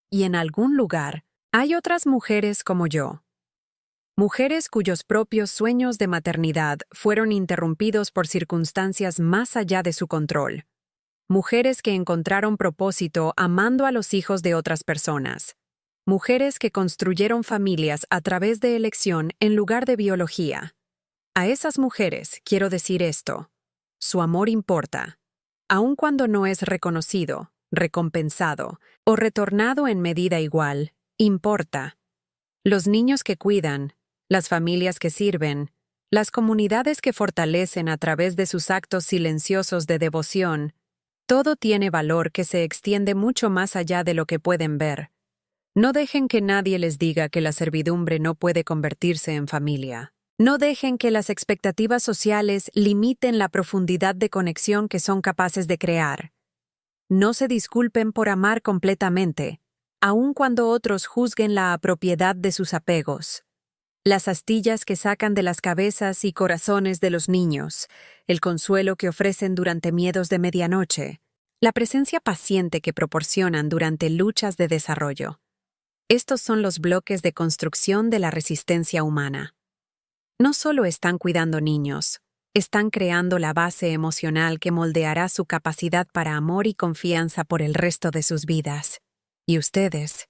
Y en algún lugar, Hay otras mujeres como yo. Mujeres cuyos propios sueños de maternidad fueron interrumpidos por circunstancias más allá de su control. Mujeres que encontraron propósito amando a los hijos de otras personas. Mujeres que construyeron familias a través de elección en lugar de biología. A esas mujeres quiero decir esto: su amor importa, aun cuando no es reconocido, recompensado o retornado en medida igual, importa. Los niños que cuidan, las familias que sirven, las comunidades que fortalecen a través de sus actos silenciosos de devoción, todo tiene valor que se extiende mucho más allá de lo que pueden ver. No dejen que nadie les diga que la servidumbre no puede convertirse en familia. No dejen que las expectativas sociales limiten la profundidad de conexión que son capaces de crear. No se disculpen por amar completamente, aun cuando otros juzguen la apropiedad de sus apegos. Las astillas que sacan de las cabezas y corazones de los niños, el consuelo que ofrecen durante miedos de medianoche, la presencia paciente que proporcionan durante luchas de desarrollo. Estos son los bloques de construcción de la resistencia humana. No solo están cuidando niños, están creando la base emocional que moldeará su capacidad para amor y confianza por el resto de sus vidas. ¿Y ustedes?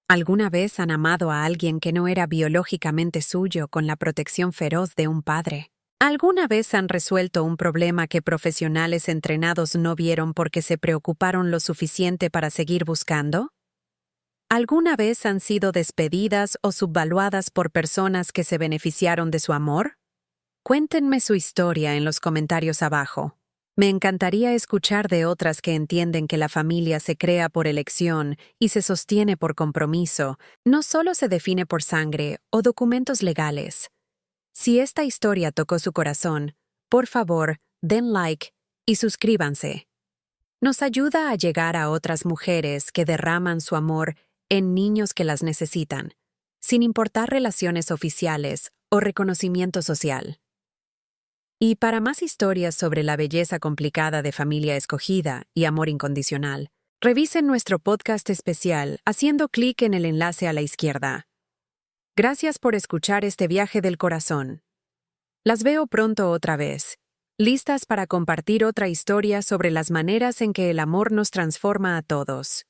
¿Alguna vez han amado a alguien que no era biológicamente suyo con la protección feroz de un padre? ¿Alguna vez han resuelto un problema que profesionales entrenados no vieron porque se preocuparon lo suficiente para seguir buscando? ¿Alguna vez han sido despedidas o subvaluadas por personas que se beneficiaron de su amor? Cuéntenme su historia en los comentarios abajo. Me encantaría escuchar de otras que entienden que la familia se crea por elección y se sostiene por compromiso, no solo se define por sangre o documentos legales. Si esta historia tocó su corazón, por favor, den like y suscríbanse. Nos ayuda a llegar a otras mujeres que derraman su amor en niños que las necesitan, sin importar relaciones oficiales o reconocimiento social. Y para más historias sobre la belleza complicada de familia escogida y amor incondicional, revisen nuestro podcast especial haciendo clic en el enlace a la izquierda. Gracias por escuchar este viaje del corazón. Las veo pronto otra vez, listas para compartir otra historia sobre las maneras en que el amor nos transforma a todos.